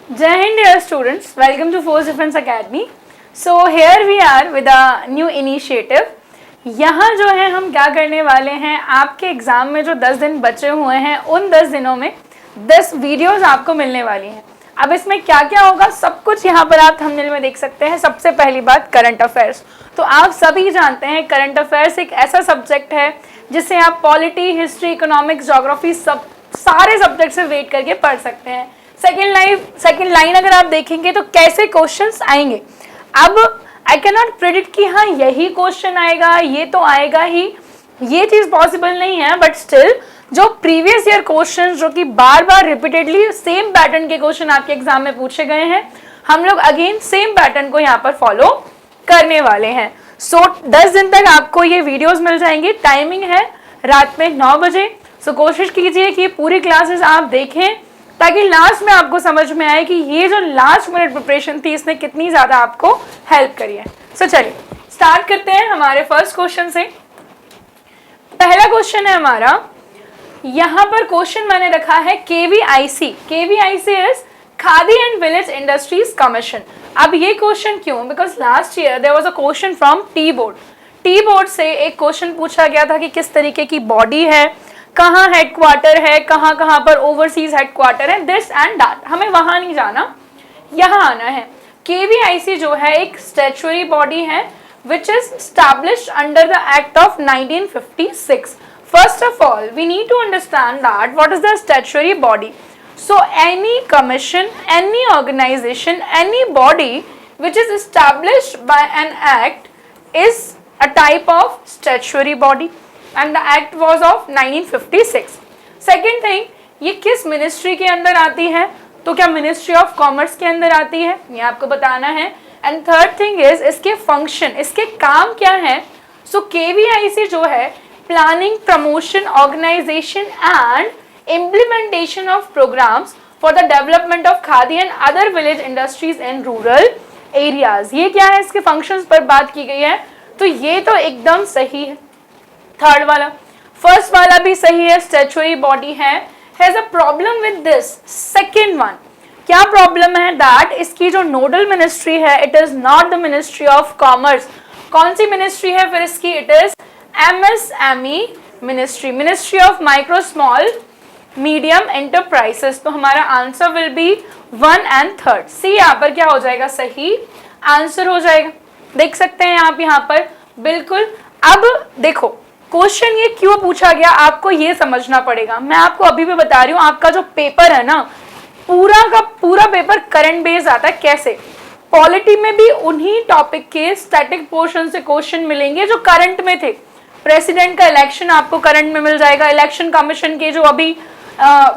Jai Hind, dear students. Welcome to Force Defense Academy. So here we are with a new initiative. यहाँ जो है हम क्या करने वाले हैं, आपके एग्जाम में जो 10 दिन बचे हुए हैं उन 10 दिनों में 10 वीडियोस आपको मिलने वाली हैं। अब इसमें क्या क्या होगा सब कुछ यहाँ पर आप थंबनेल में देख सकते हैं। सबसे पहली बात करंट अफेयर्स। तो आप सभी जानते हैं करंट अफेयर्स एक ऐसा सब्जेक्ट है जिसे आप पॉलिटी, हिस्ट्री, इकोनॉमिक्स, ज्योग्राफी सब सारे सब्जेक्ट से रेट करके पढ़ सकते हैं। सेकेंड लाइन अगर आप देखेंगे तो कैसे क्वेश्चंस आएंगे। अब आई कैन नॉट प्रेडिक्ट कि हाँ यही क्वेश्चन आएगा, ये तो आएगा ही, ये चीज पॉसिबल नहीं है, बट स्टिल जो प्रीवियस ईयर क्वेश्चन जो कि बार बार रिपीटेडली सेम पैटर्न के क्वेश्चन आपके एग्जाम में पूछे गए हैं, हम लोग अगेन सेम पैटर्न को यहाँ पर फॉलो करने वाले हैं। सो 10 दिन तक आपको ये वीडियोस मिल जाएंगे। टाइमिंग है रात में 9 बजे। सो कोशिश कीजिए कि पूरी क्लासेस आप देखें ताकि लास्ट में आपको समझ में आए कि ये जो लास्ट मिनट प्रिपरेशन थी इसने कितनी ज्यादा आपको हेल्प करी है। सो चलिए स्टार्ट करते हैं हमारे फर्स्ट क्वेश्चन से। पहला क्वेश्चन है हमारा, यहाँ पर क्वेश्चन मैंने रखा है KVIC। KVIC is Khadi and Village Industries Commission. अब ये क्वेश्चन क्यों? Because last year there was a question from Tea Board से एक क्वेश्चन पूछा गया था कि किस तरीके की बॉडी है, कहाँ हेडक्वार्टर है, कहाँ कहाँ पर ओवरसीज हेडक्वार्टर है, दिस एंड दैट। हमें वहां नहीं जाना, यहाँ आना है। KVIC जो है एक स्टैट्यूटरी बॉडी है which is established under the act of 1956। First of all, we need to understand that what is the statutory body. So any commission, any organization, any body which is established by an act is a type of statutory body and the act was of 1956. Second thing, ये किस ministry के अंदर आती है? तो क्या ministry of commerce के अंदर आती है? ये आपको बताना है। एंड थर्ड थिंग इज इसके फंक्शन, इसके काम क्या है? सो KVIC जो है planning, promotion, organisation and implementation of programs for the development of khadi and other village industries in rural areas. ये क्या है, इसके फंक्शंस पर बात की गई है। तो ये तो एकदम सही है। थर्ड वाला, फर्स्ट वाला भी सही है, स्टैट्यूटरी बॉडी है। Has a problem with this second one. क्या प्रॉब्लम है? दैट इसकी जो नोडल मिनिस्ट्री है it is not the ministry of commerce. कौन सी मिनिस्ट्री है फिर इसकी? It is MSME ministry, ministry of micro small medium enterprises. तो हमारा आंसर विल बी 1 एंड 3। सी यहाँ पर क्या हो जाएगा? सही आंसर हो जाएगा। देख सकते हैं आप यहाँ पर बिल्कुल। अब देखो क्वेश्चन ये क्यों पूछा गया आपको ये समझना पड़ेगा। मैं आपको अभी भी बता रही हूँ, आपका जो पेपर है ना पूरा का पूरा पेपर करंट बेस्ड आता है। कैसे? पॉलिटी में भी उन्हीं टॉपिक के स्टैटिक पोर्शन से क्वेश्चन मिलेंगे जो करंट में थे। प्रेसिडेंट का इलेक्शन आपको करंट में मिल जाएगा, इलेक्शन कमीशन के जो अभी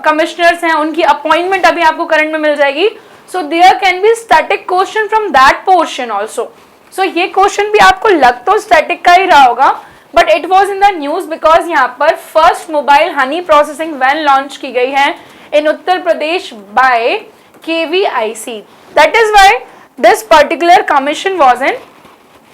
कमिश्नर्स हैं उनकी अपॉइंटमेंट अभी आपको करंट में मिल जाएगी। So there can be static question from that portion also. So ये क्वेश्चन भी आपको लग तो स्टैटिक का ही रहा होगा, but it was in the news because यहाँ पर first mobile honey processing van launch की गई है in Uttar Pradesh by KVIC। That is why this particular commission was in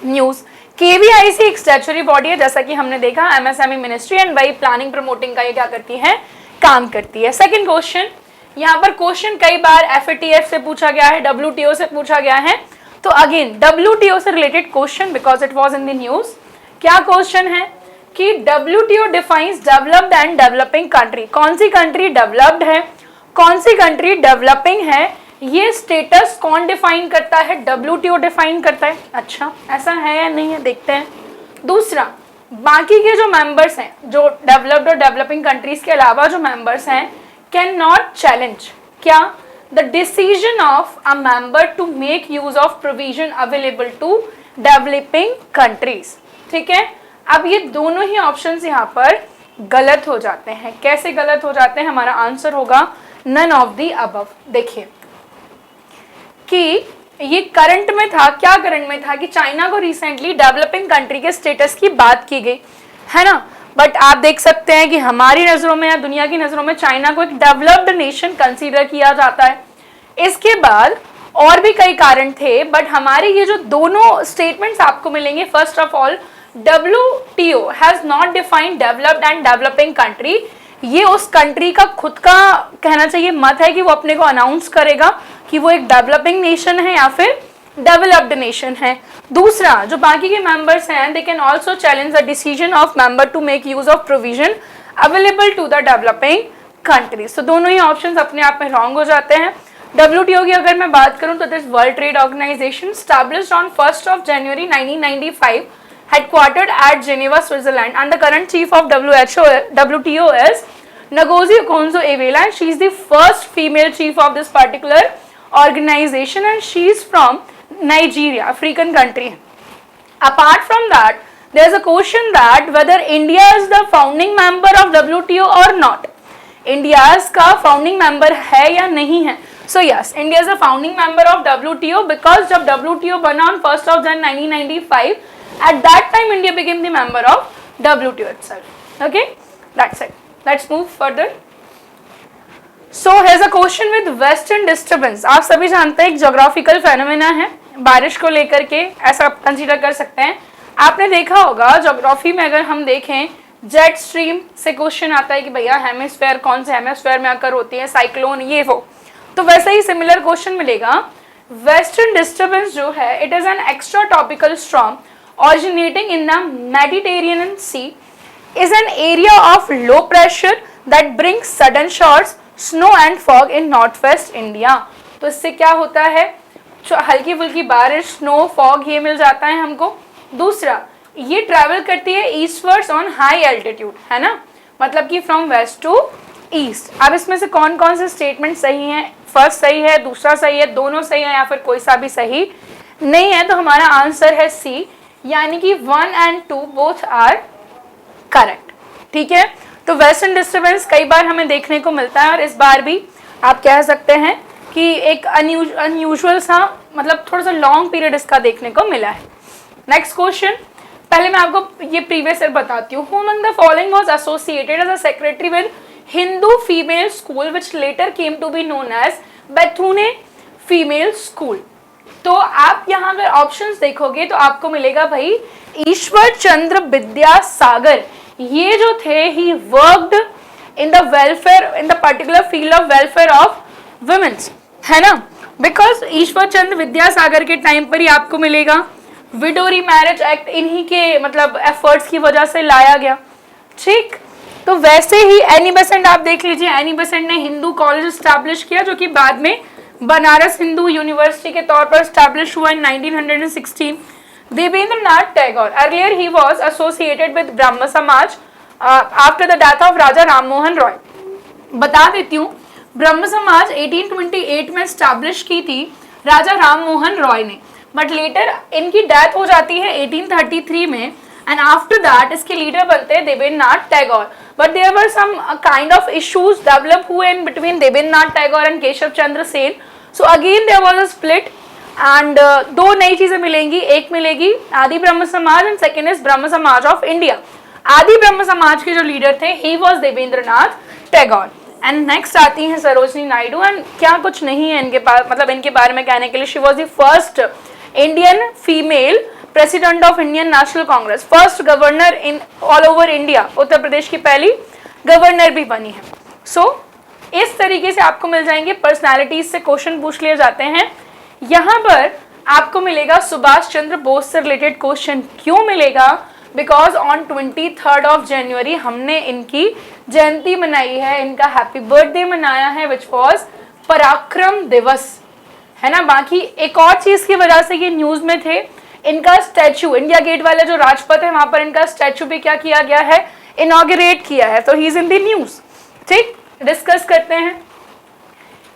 news. KVIC एक स्टैट्यूटरी बॉडी है जैसा कि हमने देखा, MSME ministry and by planning promoting का ये क्या करती है? काम करती है। सेकंड क्वेश्चन, यहाँ पर क्वेश्चन कई बार FATF से पूछा गया है, WTO से पूछा गया है। तो अगेन WTO से related question because it was in the news. क्या क्वेश्चन है कि WTO defines developed and developing country. कौन सी कंट्री डेवलप्ड है, कौन सी कंट्री डेवलपिंग है, ये स्टेटस कौन डिफाइन करता है? WTO डिफाइन करता है। अच्छा ऐसा है या नहीं है, देखते हैं। दूसरा, बाकी के जो मेंबर्स हैं, जो डेवलप्ड और डेवलपिंग कंट्रीज के अलावा जो मेंबर्स हैं, कैन नॉट चैलेंज क्या? The decision of a member to make use of provision available to developing countries. ठीक है, अब ये दोनों ही ऑप्शंस यहाँ पर गलत हो जाते हैं। कैसे गलत हो जाते हैं? हमारा आंसर होगा नन ऑफ द अबव। देखिए कि ये करंट में था, क्या करंट में था कि चाइना को रिसेंटली डेवलपिंग कंट्री के स्टेटस की बात की गई है ना, बट आप देख सकते हैं कि हमारी नजरों में या दुनिया की नजरों में चाइना को एक डेवलप्ड नेशन कंसीडर किया जाता है। इसके बाद और भी कई कारण थे, बट हमारे ये जो दोनों स्टेटमेंट्स आपको मिलेंगे, first of all WTO has not defined developed and developing country. ये उस कंट्री का खुद का कहना चाहिए मत है कि वो अपने को अनाउंस करेगा कि वो एक डेवलपिंग नेशन है या फिर डेवलप्ड नेशन है। दूसरा, जो बाकी के मेंबर्स हैं, they can also challenge the decision of member to make use of provision available to the developing countries. तो दोनों ही ऑप्शंस अपने आप में रॉन्ग हो जाते हैं। WTO की अगर मैं बात करूं तो this World Trade Organization established on 1st of January 1995, headquartered at Geneva, Switzerland, and the current chief of WTO is Ngozi Okonjo-Iweala, and she is the first female chief of this particular organization, and she is from Nigeria, African country. Apart from that, there is a question that whether India is the founding member of WTO or not. India's का founding member है या नहीं है? So yes, India is a founding member of WTO because जब WTO बना on 1st of January 1995, at that time India became the member of WTO itself. Okay, that's it. Let's move further. So here's a question with western disturbance. आप सभी जानते हैं एक geographical phenomena है, बारिश को लेकर के ऐसा कंसीडर कर सकते हैं। आपने देखा होगा जोग्राफी में अगर हम देखें जेट स्ट्रीम से क्वेश्चन आता है कि भैया हेमिस्फेयर कौन से हेमिस्फेयर में आकर होती है, साइक्लोन ये वो, तो वैसे ही सिमिलर क्वेश्चन मिलेगा। वेस्टर्न डिस्टर्बेंस जो है it is an extra topical storm originating in the Mediterranean Sea, is an area of low pressure that brings sudden showers, snow and fog in northwest India। तो इससे क्या होता है, हल्की फुल्की बारिश, स्नो, फॉग ये मिल जाता है हमको। दूसरा, ये ट्रैवल करती है ईस्टवर्ड्स ऑन हाई एल्टीट्यूड, है ना, मतलब कि फ्रॉम वेस्ट टू ईस्ट। अब इसमें से कौन कौन से स्टेटमेंट सही हैं? फर्स्ट सही है, दूसरा सही है, दोनों सही है, या फिर कोई सा भी सही नहीं है? तो हमारा आंसर है सी, यानी कि 1 and 2 बोथ आर करेक्ट। ठीक है, तो वेस्टर्न डिस्टर्बेंस कई बार हमें देखने को मिलता है और इस बार भी आप कह सकते हैं कि एक अनयूजुअल सा, मतलब थोड़ा सा लॉन्ग पीरियड इसका देखने को मिला है। नेक्स्ट क्वेश्चन, पहले मैं आपको ये प्रीवियस ईयर बताती हूँ। Who among the following was associated as a secretary with Hindu female school which later came to be known as Bethune female school. तो आप यहाँ अगर ऑप्शंस देखोगे तो आपको मिलेगा भाई ईश्वर चंद्र विद्यासागर, ये जो थे he worked in the welfare, in the particular field of welfare of womens, है ना, बिकॉज ईश्वर चंद्र विद्यासागर के टाइम पर ही आपको मिलेगा विडोरी मैरिज एक्ट इन्हीं के मतलब एफर्ट्स की वजह से लाया गया। ठीक, तो वैसे ही एनी बेसेंट आप देख लीजिए, एनी बेसेंट ने हिंदू कॉलेज स्टैब्लिश किया जो कि बाद में बनारस हिंदू यूनिवर्सिटी के तौर पर स्टैब्लिश हुआ इन 1916। देवेंद्र नाथ टैगोर, अर्लियर ही was associated with Brahmo Samaj after the death of Raja Rammohan Roy. बता देती हूँ, ब्रह्म समाज 1828 में स्टैब्लिश की थी राजा राममोहन रॉय ने, बट लेटर इनकी डेथ हो जाती है 1833 में, एंड आफ्टर दैट इसके लीडर बनते हैं Devendra Nath Tagore. But there were some kind of issues develop हुए in between Devendra Nath Tagore and Keshav Chandra Sen, so again there was a split and दो नई चीजें मिलेंगी, एक मिलेगी आदि ब्रह्म समाज एंड सेकेंड इज ब्रह्म समाज ऑफ इंडिया। आदि ब्रह्म समाज के जो लीडर थे he was Devendra Nath Tagore. And next आती हैं सरोजनी नायडू, एंड क्या कुछ नहीं है इनके पास, मतलब इनके बारे में कहने के लिए, she was the first Indian female president of Indian National Congress, first governor in all over India, Uttar Pradesh की पहली गवर्नर भी बनी है। सो इस तरीके से आपको मिल जाएंगे पर्सनालिटीज से क्वेश्चन पूछ लिए जाते हैं। यहाँ पर आपको मिलेगा सुभाष चंद्र बोस से रिलेटेड क्वेश्चन। क्यों मिलेगा? Because on 23rd of January हमने इनकी जयंती मनाई है, इनका हैप्पी बर्थडे मनाया है, विच वॉज पराक्रम दिवस, है ना। बाकी एक और चीज की वजह से ये न्यूज में थे, इनका स्टैचू, इंडिया गेट वाला जो राजपथ है वहां पर इनका स्टैचू भी क्या किया गया है, इनॉग्रेट किया है, तो he is in the news. ठीक, डिस्कस करते हैं।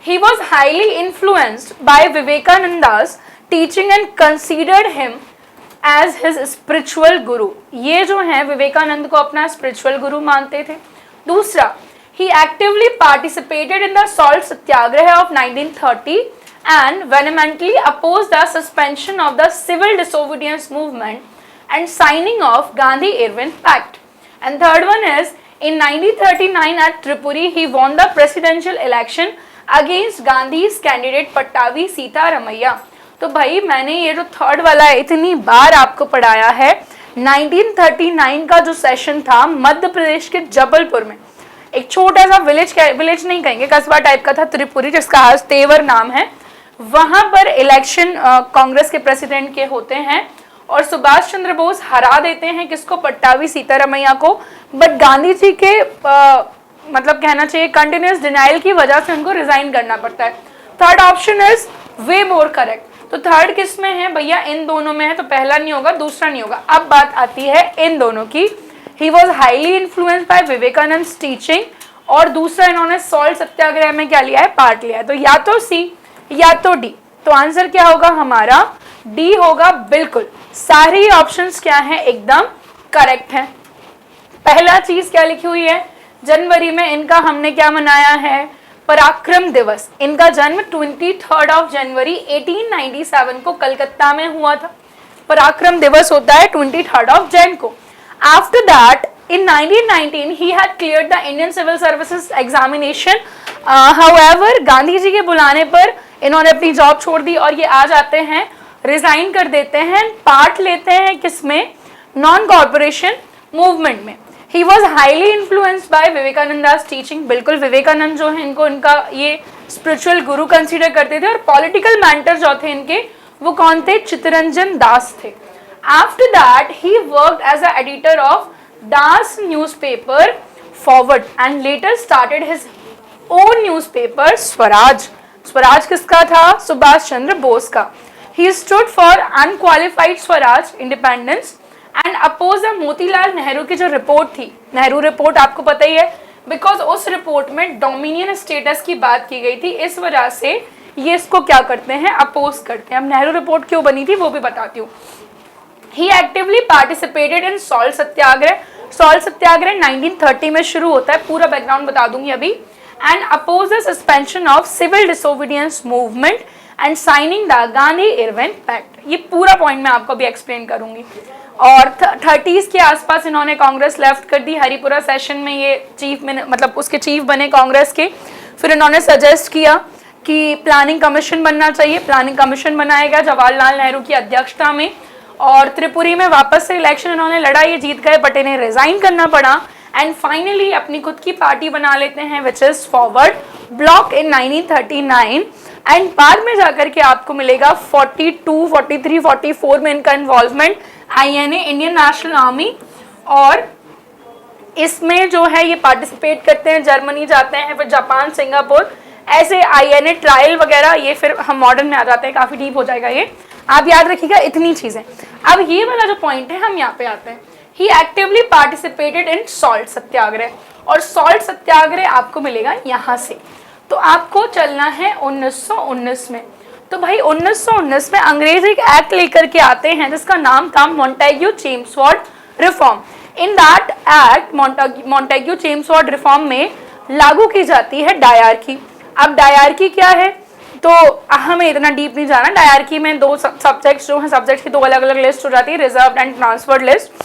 He was highly influenced by Vivekananda's teaching and considered him as his spiritual guru। ये जो है विवेकानंद को अपना spiritual guru मानते थे। दूसरा, he actively participated in the salt Satyagraha of 1930 and vehemently opposed the suspension of the civil disobedience movement and signing of Gandhi-Irwin Pact। And third one is in 1939 at Tripuri he won the presidential election against Gandhi's candidate Pattabhi Sitaramayya. तो भाई मैंने ये जो third वाला है इतनी बार आपको पढ़ाया है। 1939 का जो सेशन था मध्य प्रदेश के जबलपुर में, एक छोटा सा विलेज नहीं कहेंगे, कस्बा टाइप का था त्रिपुरी, जिसका आज तेवर नाम है। वहां पर इलेक्शन कांग्रेस के प्रेसिडेंट के होते हैं और सुभाष चंद्र बोस हरा देते हैं किसको, पट्टाभी सीतारमैया को। बट गांधी जी के मतलब कहना चाहिए कंटिन्यूअस डिनाइल की वजह से उनको रिजाइन करना पड़ता है। Third option is way more correct. तो थर्ड किस में है भैया, इन दोनों में है, तो पहला नहीं होगा दूसरा नहीं होगा। अब बात आती है इन दोनों की। He was highly influenced by Vivekananda teaching, और दूसरा इन्होंने सॉल्ट सत्याग्रह में क्या लिया है, पार्ट लिया है। तो या तो सी या तो डी। तो आंसर क्या होगा हमारा, डी होगा बिल्कुल। सारी ऑप्शंस क्या हैं, एकदम करेक्ट है। पहला चीज क्या लिखी हुई है, जनवरी में इनका हमने क्या मनाया है, पराक्रम दिवस। इनका जन्म 23 जनवरी 1897 को कलकत्ता में हुआ था। पराक्रम दिवस होता है 23 जन को। After that in 1919 he had cleared the Indian Civil Services examination. However Gandhi ji के बुलाने पर इन्होंने अपनी जॉब छोड़ दी और ये आ जाते हैं, रिजाइन कर देते हैं, पार्ट लेते हैं किसमें, नॉन कॉर्पोरेशन मूवमेंट में। He was highly influenced by विवेकानंदा's teaching। बिल्कुल विवेकानंद जो है इनको इनका ये स्पिरिचुअल गुरु कंसीडर करते थे। और पॉलिटिकल मेंटर जो थे इनके वो कौन थे, चित्तरंजन दास थे। After that he worked as a editor of Das newspaper Forward and later started his own newspaper Swaraj। Swaraj किसका था, सुभाष चंद्र बोस का। He stood for unqualified Swaraj independence and opposed the Motilal Nehru की जो रिपोर्ट थी, नेहरू रिपोर्ट आपको पता ही है, बिकॉज उस रिपोर्ट में डोमिनियन स्टेटस की बात की गई थी। इस वजह से ये इसको क्या करते हैं, अपोज करते हैं। अब नेहरू रिपोर्ट क्यों बनी थी वो भी बताती हूँ। He actively participated in salt satyagraha. Salt satyagraha 1930 में शुरू होता है, पूरा बैकग्राउंड बता दूंगी अभी। And oppose the suspension of civil disobedience movement and signing the Gandhi Irwin pact. ये पूरा पॉइंट मैं आपको अभी एक्सप्लेन करूंगी। और 30s के आसपास इन्होंने कांग्रेस लेफ्ट कर दी। हरिपुरा सेशन में ये चीफ में मतलब उसके चीफ बने कांग्रेस के। फिर इन्होंने सजेस्ट किया कि प्लानिंग कमीशन बनना चाहिए। प्लानिंग कमीशन बनाया गया जवाहरलाल नेहरू की अध्यक्षता में। और त्रिपुरी में वापस से इलेक्शन इन्होंने लड़ा, ये जीत गए, बट इन्हें रिजाइन करना पड़ा। एंड फाइनली अपनी खुद की पार्टी बना लेते हैं which is forward block in 1939। And बाद में जाकर के आपको मिलेगा 42, 43, 44 में इनका involvement INA Indian national army. और इसमें जो है ये पार्टिसिपेट करते हैं, जर्मनी जाते हैं, फिर जापान, सिंगापुर, ऐसे INA ट्रायल वगैरह। ये फिर हम मॉडर्न में आ जाते हैं, काफी डीप हो जाएगा ये, आप याद रखिएगा इतनी चीजें। अब ये वाला जो पॉइंट है हम यहाँ पे आते हैं। ही एक्टिवली पार्टिसिपेटेड इन सॉल्ट सत्याग्रह, और सॉल्ट सत्याग्रह आपको मिलेगा यहाँ से। तो आपको चलना है 1919 में। तो भाई 1919 में अंग्रेज एक एक्ट लेकर के आते हैं जिसका नाम था Montagu-Chelmsford reform. In that act Montagu-Chelmsford reform में लागू की जाती है डायरकी। अब डायरकी क्या है, तो हमें इतना डीप नहीं जाना। डायरकी में दो सब्जेक्ट्स जो हैं, सब्जेक्ट्स की दो अलग अलग लिस्ट हो जाती है, रिजर्व्ड एंड ट्रांसफर्ड लिस्ट।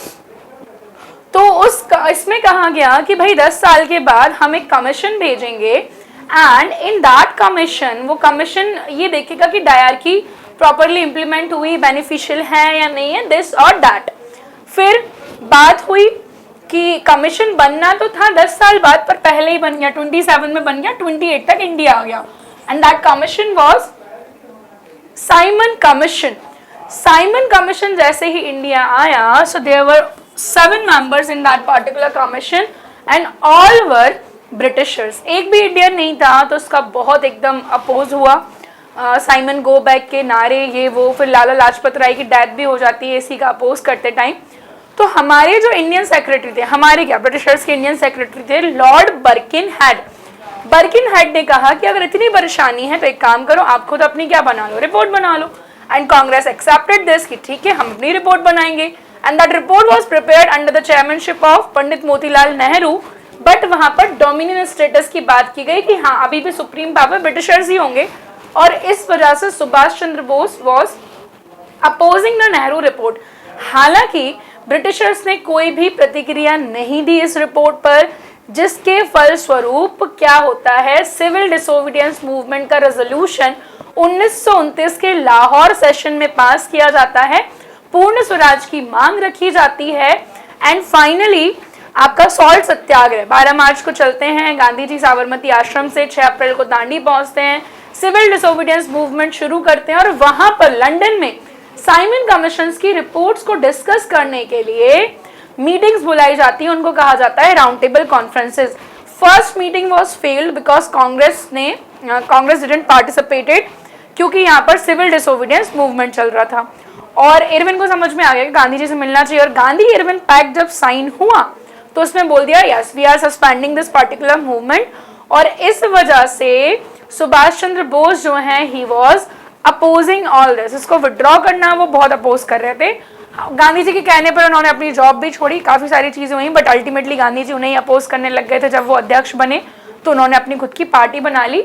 तो इसमें कहा गया कि भाई 10 साल के बाद हम एक कमीशन भेजेंगे एंड इन दैट कमीशन, वो कमीशन ये देखेगा कि डायरकी प्रॉपरली इंप्लीमेंट हुई, बेनिफिशियल है या नहीं है, दिस और दैट। फिर बात हुई कि कमीशन बनना तो था 10 साल बाद, पर पहले ही बन गया, 27 में बन गया, 28 तक इंडिया आ गया। And that commission was Simon Commission। Simon Commission जैसे ही इंडिया आया, so there were 7 members in that particular commission and all were Britishers। एक भी इंडियन नहीं था, तो उसका बहुत एकदम अपोज हुआ। साइमन गो बैक के नारे ये वो, फिर लाला लाजपत राय की डेथ भी हो जाती है इसी का अपोज करते टाइम। तो हमारे जो इंडियन सेक्रेटरी थे, हमारे क्या ब्रिटिशर्स के इंडियन सेक्रेटरी थे, लॉर्ड बर्किनहेड। बर्किनहेड ने कहा कि अगर इतनी परेशानी है तो एक काम करो, आप खुद अपनी क्या बना लो, रिपोर्ट बना लो। एंड कांग्रेस एक्सेप्टेड दिस कि ठीक है हम अपनी रिपोर्ट बनाएंगे। And that report was prepared under the chairmanship of Pandit Motilal Nehru. But वहां पर डोमिनियन स्टेटस की बात की गई कि हाँ अभी भी सुप्रीम पावर ब्रिटिशर्स ही होंगे, और इस वजह से Subhash Chandra Bose was opposing the Nehru report. हालांकि ब्रिटिशर्स ने कोई भी प्रतिक्रिया नहीं दी इस रिपोर्ट पर, जिसके फलस्वरूप क्या होता है, सिविल डिसोबीडियंस मूवमेंट का रेजोल्यूशन 1929 के लाहौर सेशन में पास किया जाता है। पूर्ण स्वराज की मांग रखी जाती है। एंड फाइनली आपका सॉल्ट सत्याग्रह 12 मार्च को चलते हैं। गांधी जी साबरमती आश्रम से 6 अप्रैल को दांडी पहुंचते हैं। सिविल डिसोबीडियंस मूवमेंट शुरू करते हैं और वहां पर लंदन में साइमन कमीशंस की रिपोर्ट्स को डिस्कस करने के लिए मीटिंग्स बुलाई जाती हैं, उनको कहा जाता है round table conferences. First meeting was failed because Congress didn't participated, क्योंकि यहाँ पर सिविल डिसोबीडियंस मूवमेंट चल रहा था। और इरविन को समझ में आ गया कि गांधी जी से मिलना चाहिए, और गांधी इरविन पैक्ट जब साइन हुआ तो उसमें बोल दिया yes we are suspending this particular movement. और इस वजह से सुभाष चंद्र बोस जो हैं he was opposing all this, इसको विड्रॉ करना वो बहुत अपोज कर रहे थे। गांधी जी के कहने पर उन्होंने अपनी जॉब भी छोड़ी, काफी सारी चीजें हुई, बट अल्टीमेटली गांधी जी उन्हें अपोज करने लग गए थे। जब वो अध्यक्ष बने तो उन्होंने अपनी खुद की पार्टी बना ली,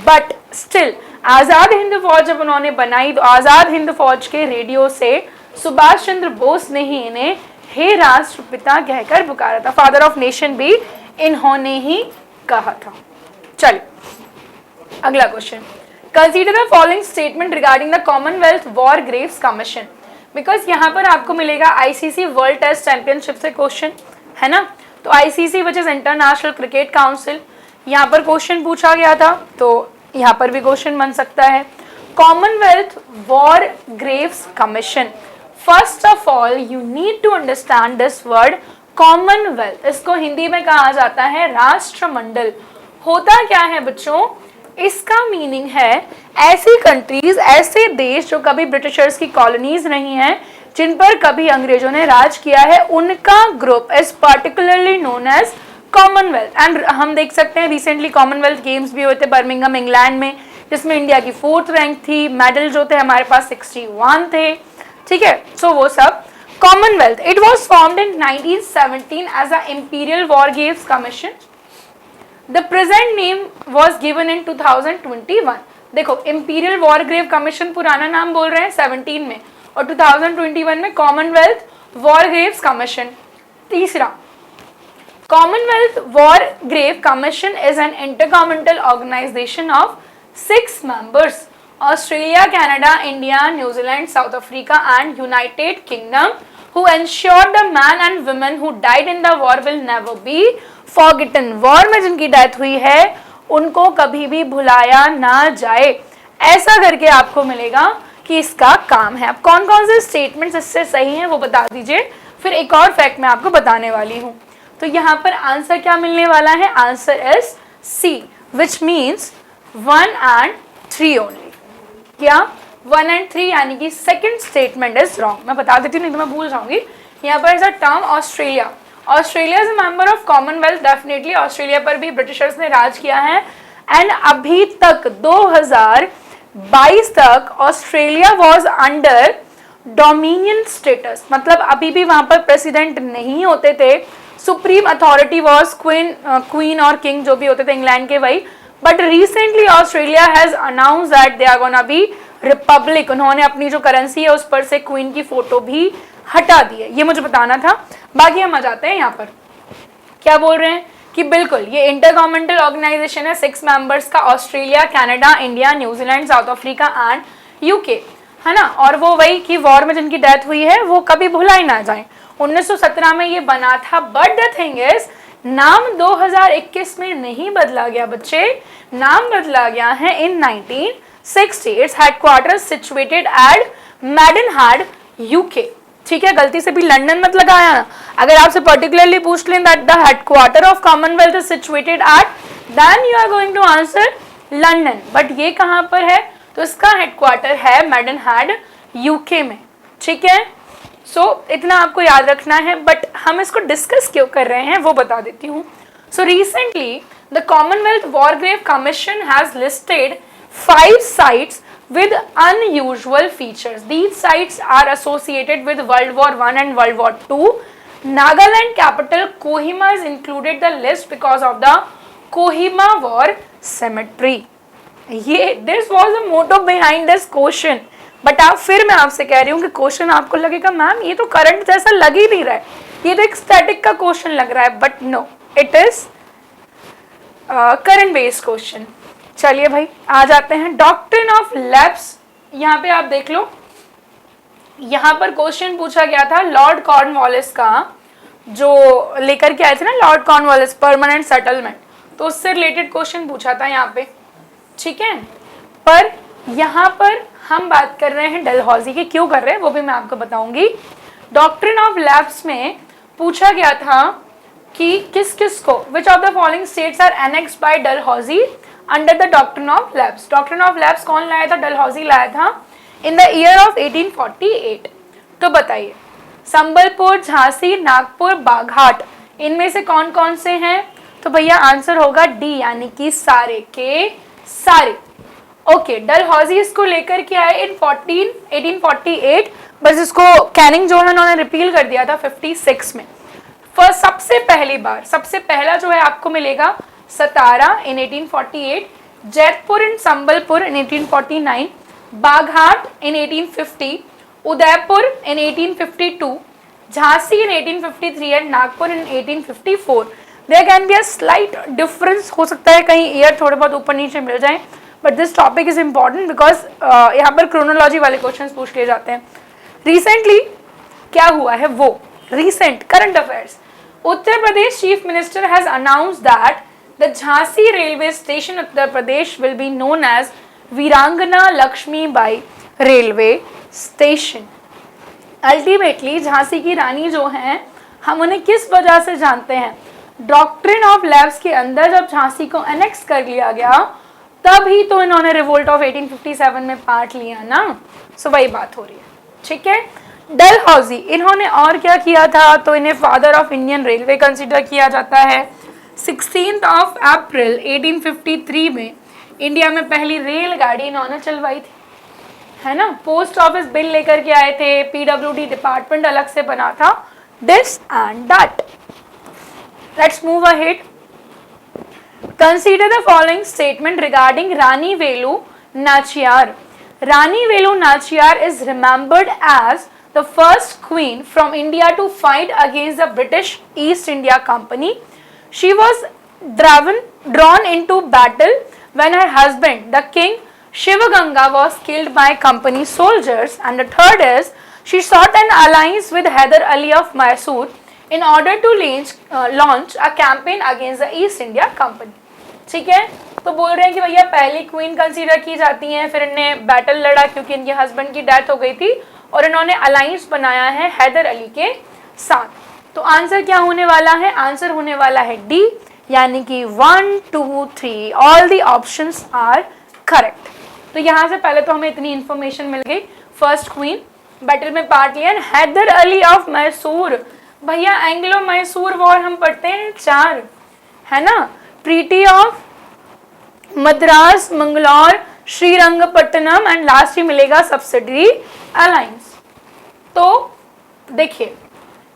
बट स्टिल आजाद हिंद फौज जब उन्होंने बनाई तो आजाद हिंद फौज के रेडियो से सुभाष चंद्र बोस ने ही इन्हें हे राष्ट्रपिता कहकर पुकारा था, फादर ऑफ नेशन भी इन्होंने ही कहा था। चलिए अगला question, consider the following statement regarding the Commonwealth War Graves commission. Because यहाँ पर आपको मिलेगा आईसीसी वर्ल्ड टेस्ट चैंपियनशिप से क्वेश्चन, है ना। तो ICC which is international cricket council, यहाँ पर क्वेश्चन पूछा गया था, तो यहाँ पर भी क्वेश्चन बन सकता है। Commonwealth War Graves Commission, first of all you need to understand this word commonwealth, इसको हिंदी में कहा जाता है राष्ट्रमंडल। होता क्या है बच्चों, इसका मीनिंग है ऐसी कंट्रीज, ऐसे देश जो कभी ब्रिटिशर्स की कॉलोनीज नहीं है, जिन पर कभी अंग्रेजों ने राज किया है, उनका group is particularly known as Commonwealth. And हम देख सकते हैं रिसेंटली कॉमनवेल्थ गेम्स भी हुए थे बर्मिंघम इंग्लैंड में, जिसमें इंडिया की 4th रैंक थी, मेडल जो थे हमारे पास 61 थे, ठीक है। सो वो सब Commonwealth, it was formed in 1917 as a imperial war games commission. The present name was given in 2021। देखो इंपीरियल वॉर ग्रेव कमीशन पुराना नाम बोल रहे हैं 17 में, और 2021 में कॉमनवेल्थ वॉर ग्रेव्स कमीशन। तीसरा, Commonwealth War Grave Commission is an intergovernmental organization of 6 members: Australia, Canada, India, New Zealand, South Africa and United Kingdom, who ensure the men and women who died in the war will never be forgotten. War में जिनकी death हुई है उनको कभी भी भुलाया ना जाए, ऐसा करके आपको मिलेगा कि इसका काम है। अब कौन कौन से स्टेटमेंट्स इससे सही हैं वो बता दीजिए, फिर एक और फैक्ट मैं आपको बताने वाली हूँ। तो यहाँ पर आंसर क्या मिलने वाला है, answer is C, which means 1 and 3 only. क्या 1 and 3, यानी कि सेकंड स्टेटमेंट इज रॉन्ग। मैं बता देती हूँ नहीं तो मैं भूल जाऊंगी। यहाँ पर is a term Australia, Australia is a member of Commonwealth, definitely Australia पर भी ब्रिटिशर्स ने राज किया है। एंड अभी तक 2022 तक Australia was under dominion status, मतलब अभी भी वहां पर प्रेसिडेंट नहीं होते थे। सुप्रीम अथॉरिटी वॉज क्वीन और किंग जो भी होते थे इंग्लैंड के वही, but recently Australia has announce that they are gonna be republic. उन्होंने अपनी जो करेंसी है उस पर से क्वीन की फोटो भी हटा दी है, ये मुझे बताना था। बाकी हम आ जाते हैं यहाँ पर, क्या बोल रहे हैं कि बिल्कुल ये इंटर गवर्नमेंटल ऑर्गेनाइजेशन है, 6 मेंबर्स का, Australia, Canada, India, New Zealand, south Africa and UK, है ना। और वो वही कि वॉर में जिनकी डेथ हुई है वो कभी भुलाई ना जाए। 1917 में ये बना था, बट द थिंग इज नाम 2021 में नहीं बदला गया बच्चे, नाम बदला गया है in 1960। Its headquarter situated at Maidenhead UK, ठीक है। गलती से भी लंदन मत लगाया ना, अगर आपसे पर्टिकुलरली पूछ लें that the headquarter of Commonwealth is situated at, then you are going to answer London. But ये कहाँ पर है, तो इसका हेडक्वार्टर है मैडनहार्ड यूके में, ठीक है। सो इतना आपको याद रखना है, बट हम इसको डिस्कस क्यों कर रहे हैं वो बता देती हूँ। So recently the Commonwealth war grave commission has listed 5 sites with unusual features. These sites are associated with World War I and World War II. Nagaland capital Kohima is included the list because of the Kohima War Cemetery. ये this was the motto behind this question. But आप फिर मैं आपसे कह रही हूँ कि question आपको लगेगा मैम ये तो करंट जैसा लग ही नहीं रहा है, ये तो एक स्टैटिक का क्वेश्चन लग रहा है, but no, it is current based question. चलिए भाई आ जाते हैं डॉक्ट्रिन ऑफ लैप्स। यहाँ पे आप देख लो, यहाँ पर क्वेश्चन पूछा गया था लॉर्ड कॉर्नवालिस का, जो लेकर के आए थे ना लॉर्ड कॉर्नवालिस परमानेंट सेटलमेंट, तो उससे रिलेटेड क्वेश्चन पूछा था यहाँ पे, ठीक है। पर यहाँ पर हम बात कर रहे हैं डलहौजी की, क्यों कर रहे हैं वो भी मैं आपको बताऊंगी। डॉक्ट्रिन ऑफ लैब्स में पूछा गया था कि किस किस को, which of the following states are annexed by Dalhousie under the doctrine of lapse. Doctrine of lapse कौन लाया था? डलहौजी लाया था इन द ईयर ऑफ 1848। तो बताइए, संबलपुर, झांसी, नागपुर, बाघाट, इनमें से कौन कौन से हैं? तो भैया आंसर होगा डी, यानी कि सारे के सारे। ओके, डलहौजी इसको लेकर के आए इन 1848, बस इसको कैनिंग जो है उन्होंने रिपील कर दिया था 56 में। फर्स्ट सबसे पहली बार, सबसे पहला जो है आपको मिलेगा Satara in 1848, Jaitpur in Sambalpur in 1849, Baghat in 1850, Udaipur in 1852, Jhansi in 1853 and Nagpur in 1854। There can be a slight difference, हो सकता है कहीं ईयर थोड़े बहुत ऊपर नीचे मिल जाए, but this topic is important because यहाँ पर क्रोनोलॉजी वाले क्वेश्चंस पूछ लिए जाते हैं। रिसेंटली क्या हुआ है वो recent current affairs, Uttar Pradesh chief minister has announced that the Jhansi railway station Uttar Pradesh will be known as Veerangana Lakshmibai railway station. Ultimately Jhansi की रानी जो हैं, हम उन्हें किस वजह से जानते हैं? डॉक्ट्रिन ऑफ लैब्स के अंदर जब झांसी को एनेक्स कर लिया गया तभी तो इन्होंने रिवोल्ट ऑफ 1857 में पार्ट लिया ना, सो वही बात हो रही है। ठीक है, डलहौजी इन्होंने और क्या किया था? तो इन्हें father of Indian railway consider किया जाता है। 16 अप्रैल 1853 में इंडिया में पहली रेलगाड़ी इन्होंने चलवाई थी, है ना। पोस्ट ऑफिस बिल लेकर के आए थे, पीडब्ल्यूडी डिपार्टमेंट अलग से बना था, this and that. Let's move ahead. Consider the following statement regarding Rani Velu Nachiyar. Rani Velu Nachiyar is remembered as the first queen from India to fight against the British East India Company. She was drawn into battle when her husband, the king Shivaganga, was killed by company soldiers. And the third is, she sought an alliance with Hyder Ali of Mysore in order to launch a campaign against the East India Company. ठीक है, तो बोल रहे हैं कि भैया पहली queen consider की जाती हैं, फिर इन्हें बैटल लड़ा क्योंकि इनके हस्बैंड की डेथ हो गई थी और इन्होंने अलायंस बनाया है हैदर अली के साथ। तो आंसर क्या होने वाला है? आंसर होने वाला है डी, यानी कि 1 2 3 all the options are correct. तो यहाँ से पहले तो हमें इतनी इंफॉर्मेशन मिल गई, फर्स्ट क्वीन, बैटल में पार्ट लिया, हैदर अली ऑफ मैसूर। भैया एंग्लो मैसूर वॉर हम पढ़ते हैं 4, है ना, treaty of Madras, Mangalore, Srirangapatnam and last ही मिलेगा सब्सिडरी अलायंस। तो देखिए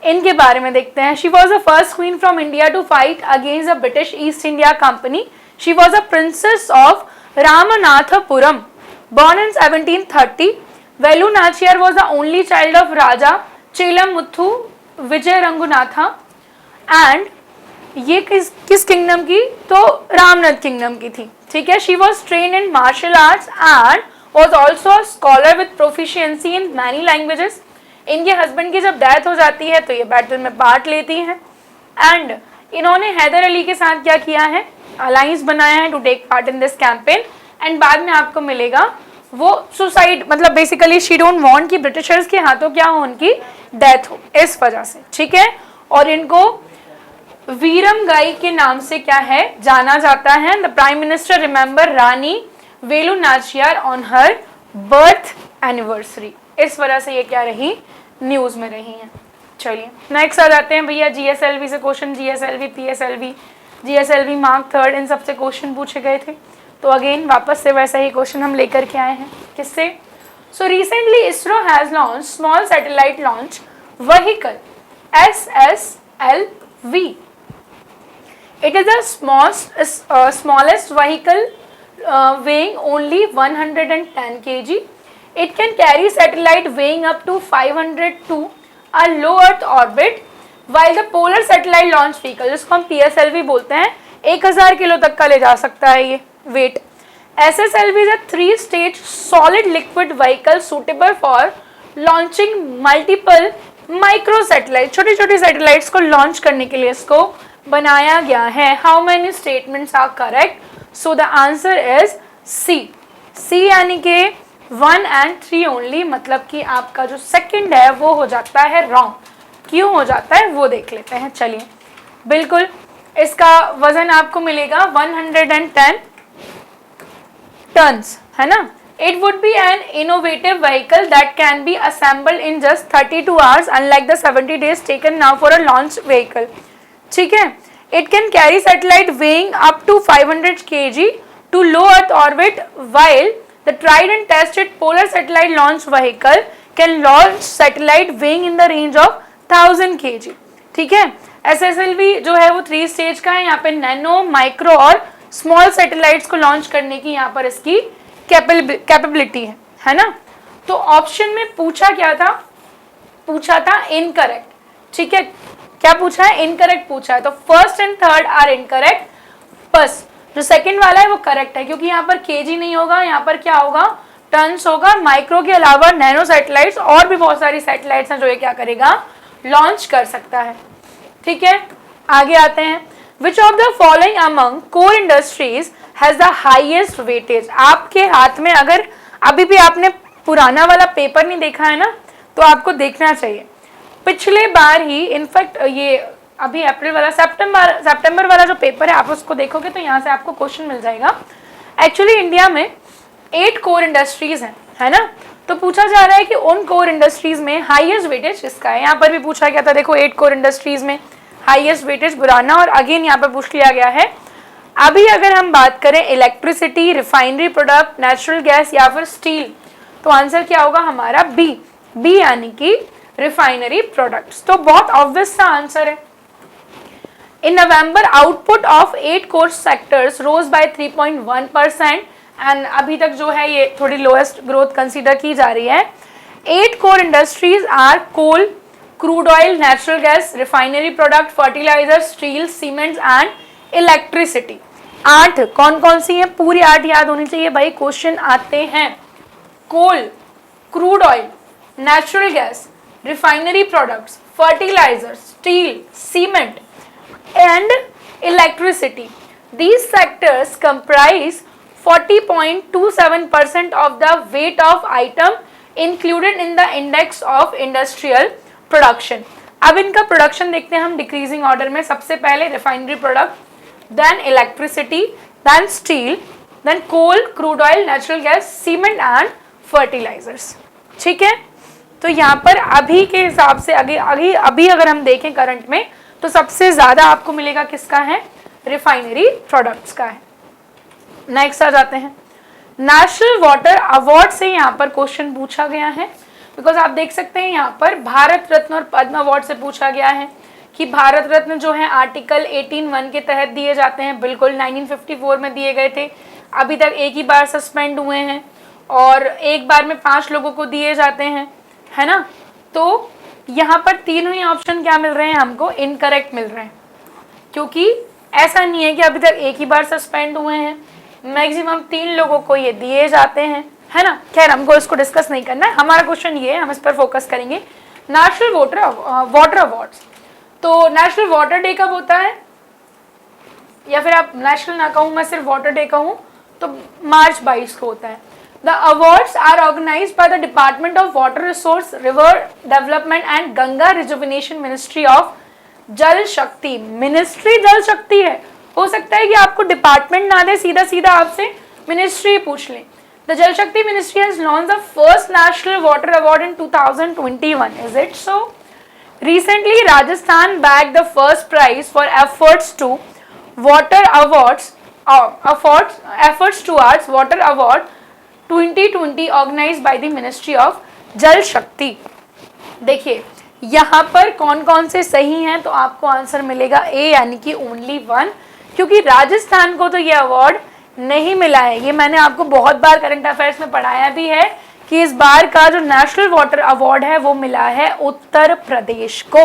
इनके बारे में देखते हैं। She was the first queen from India to fight against the British East India Company. She was a princess of Ramanathapuram, born in 1730. Velu Nachiyar was the only child of Raja Chelamuthu Vijay Rangunatha and ये किस kingdom की? तो Ramnath kingdom की थी। ठीक है, she was train in martial arts and was also scholar with proficiency in many languages. इनके husband की जब डेथ हो जाती है तो ये बैटल में पार्ट लेती हैं एंड इन्होंने हैदर अली के साथ क्या किया है? अलायंस बनाया है to take part in this campaign and बाद में आपको मिलेगा वो सुसाइड, मतलब बेसिकली शी डोंट वांट कि ब्रिटिशर्स के हाथों क्या हो, उनकी डेथ हो, इस वजह से। ठीक है, और इनको वीरम गाई के नाम से क्या है जाना जाता है। The prime minister remember Rani Velu Nachiyar on her birth anniversary, इस वजह से ये क्या रही, न्यूज में रही हैं। चलिए नेक्स्ट आ जाते हैं भैया जीएसएलवी से question. GSLV, PSLV, GSLV mark 3 इन सबसे क्वेश्चन पूछे गए थे, तो अगेन वापस से वैसा ही क्वेश्चन हम लेकर के आए हैं। किससे? So recently ISRO has launch small satellite launch vehicle SSLV. It is the smallest vehicle weighing only 110 kg. It can carry satellite weighing up to 500 to a low Earth orbit, while the polar satellite launch vehicle, जिसको हम PSLV बोलते हैं, 1000 kilo तक का ले जा सकता है ये wait. SSLV is a 3-stage solid liquid vehicle suitable for launching multiple micro satellites. छोटी छोटी सैटेलाइट्स को लॉन्च करने के लिए इसको बनाया गया है। How many statements are correct? So the answer is C. C यानी कि 1 and 3 ओनली, मतलब कि आपका जो सेकंड है वो हो जाता है रॉन्ग। क्यों हो जाता है वो देख लेते हैं। चलिए, बिल्कुल इसका वजन आपको मिलेगा 110 टन्स, है ना। It would be an innovative vehicle that can be assembled in just 32 hours, unlike the 70 days taken now for a launch vehicle. ठीक है। It can carry satellite weighing up to 500 kg to low Earth orbit, while the tried and tested polar satellite launch vehicle can launch satellite weighing in the range of 1000 kg. ठीक है। SSLV जो है वो 3 stage का है। यहाँ पे nano, micro और स्मॉल सैटेलाइट्स को लॉन्च करने की यहाँ पर इसकी कैपेबिलिटी है ना। तो ऑप्शन में पूछा क्या था, पूछा था इनकरेक्ट। ठीक है, क्या पूछा है, इनकरेक्ट पूछा है। तो first and third are incorrect, बस जो सेकंड वाला है वो करेक्ट है, क्योंकि यहाँ पर केजी नहीं होगा, यहाँ पर क्या होगा, टन्स होगा। माइक्रो के अलावा नैनो सैटेलाइट्स और भी बहुत सारी सैटेलाइट्स हैं जो ये क्या करेगा, लॉन्च कर सकता है। ठीक है, आगे आते हैं। Which of the following among core industries has the highest weightage? आपके हाथ में अगर अभी भी आपने पुराना वाला पेपर नहीं देखा है ना, तो आपको देखना चाहिए। पिछले बार ही, इनफैक्ट ये अभी अप्रैल वाला, सितंबर वाला जो पेपर है, आप उसको देखोगे तो यहाँ से आपको क्वेश्चन मिल जाएगा। एक्चुअली इंडिया में 8 कोर इंडस्ट्रीज हैं, है ना। तो पूछा जा रहा है कि उन कोर इंडस्ट्रीज में हाईएस्ट वेटेज किसका है। यहाँ पर भी पूछा गया था, देखो 8 कोर इंडस्ट्रीज में हाईएस्ट वेटेज बुराना, और अगेन यहाँ पर पूछ लिया गया है। अभी अगर हम बात करें electricity, refinery product, natural gas या फिर स्टील, तो आंसर क्या होगा हमारा बी यानी कि रिफाइनरी प्रोडक्ट्स। तो बहुत ऑब्वियस सा आंसर है। In November output of 8 core sectors rose by 3.1%, and अभी तक जो है ये थोड़ी लोएस्ट ग्रोथ कंसीडर की जा रही है। 8 core industries are coal, crude oil, natural gas, refinery product, fertilizer, steel, cements and electricity. 8 कौन कौन सी हैं, पूरी 8 याद होनी चाहिए भाई, क्वेश्चन आते हैं। Coal, crude oil, natural gas, refinery products, fertilizer, steel, cement and electricity. These sectors comprise 40.27% of the weight of item included in the index of industrial production. अब इनका प्रोडक्शन देखते हैं हम डिक्रीजिंग ऑर्डर में। सबसे पहले refinery product, then electricity, then steel, then coal, crude oil, natural gas, cement and fertilizers. ठीक है, तो यहाँ पर अभी के हिसाब से अभी अगर हम देखें करंट में, तो सबसे ज्यादा आपको मिलेगा किसका है, रिफाइनरी प्रोडक्ट्स का है। नेक्स्ट आ जाते हैं। नेशनल वाटर अवार्ड से यहाँ पर क्वेश्चन पूछा गया है, बिकॉज आप देख सकते हैं यहाँ पर भारत रत्न और पद्म अवार्ड से पूछा गया है कि भारत रत्न जो है आर्टिकल 18(1) के तहत दिए जाते हैं। बिल्कुल 1954 में दिए गए थे, अभी तक एक ही बार सस्पेंड हुए हैं, और एक बार में 5 लोगों को दिए जाते हैं, है ना। तो यहाँ पर तीनों ही ऑप्शन क्या मिल रहे हैं हमको, इनकरेक्ट मिल रहे हैं, क्योंकि ऐसा नहीं है कि अभी तक एक ही बार सस्पेंड हुए हैं, मैक्सिमम 3 लोगों को ये दिए जाते हैं, है ना। खैर हमको इसको डिस्कस नहीं करना है, हमारा क्वेश्चन ये है, हम इस पर फोकस करेंगे। नेशनल वाटर अवार्ड्स, तो नेशनल वाटर डे कब होता है, या फिर आप नेशनल ना कहूँ, मैं सिर्फ वाटर डे कहूँ, तो मार्च 22 को होता है। The awards are organised by the department of water resource, river development and Ganga rejuvenation, ministry of Jal Shakti. Ministry जल शक्ति है, हो सकता है कि आपको डिपार्टमेंट ना दे, सीधा सीधा आपसे मिनिस्ट्री पूछ लें। The Jal Shakti Ministry has launched the first National Water Award in 2021. Is it so? Recently, Rajasthan bagged the first prize for efforts to water awards, efforts towards water award 2020 organized by the Ministry of Jal Shakti. देखिए यहाँ पर कौन कौन से सही हैं, तो आपको आंसर मिलेगा ए यानी कि ओनली 1, क्योंकि राजस्थान को तो ये अवार्ड नहीं मिला है। ये मैंने आपको बहुत बार करंट अफेयर्स में पढ़ाया भी है कि इस बार का जो नेशनल वाटर अवार्ड है वो मिला है उत्तर प्रदेश को,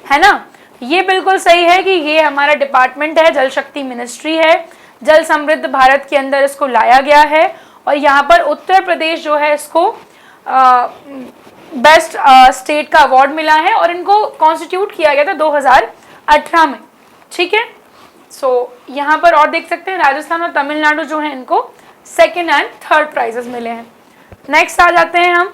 है ना। ये बिल्कुल सही है कि ये हमारा डिपार्टमेंट है, जल शक्ति मिनिस्ट्री है, जल समृद्ध भारत के अंदर इसको लाया गया है, और यहाँ पर उत्तर प्रदेश जो है इसको बेस्ट स्टेट का अवार्ड मिला है, और इनको कॉन्स्टिट्यूट किया गया था 2018 में। ठीक है, सो यहाँ पर और देख सकते हैं राजस्थान और तमिलनाडु जो है इनको सेकेंड एंड थर्ड प्राइजेस मिले हैं। नेक्स्ट आ जाते हैं हम।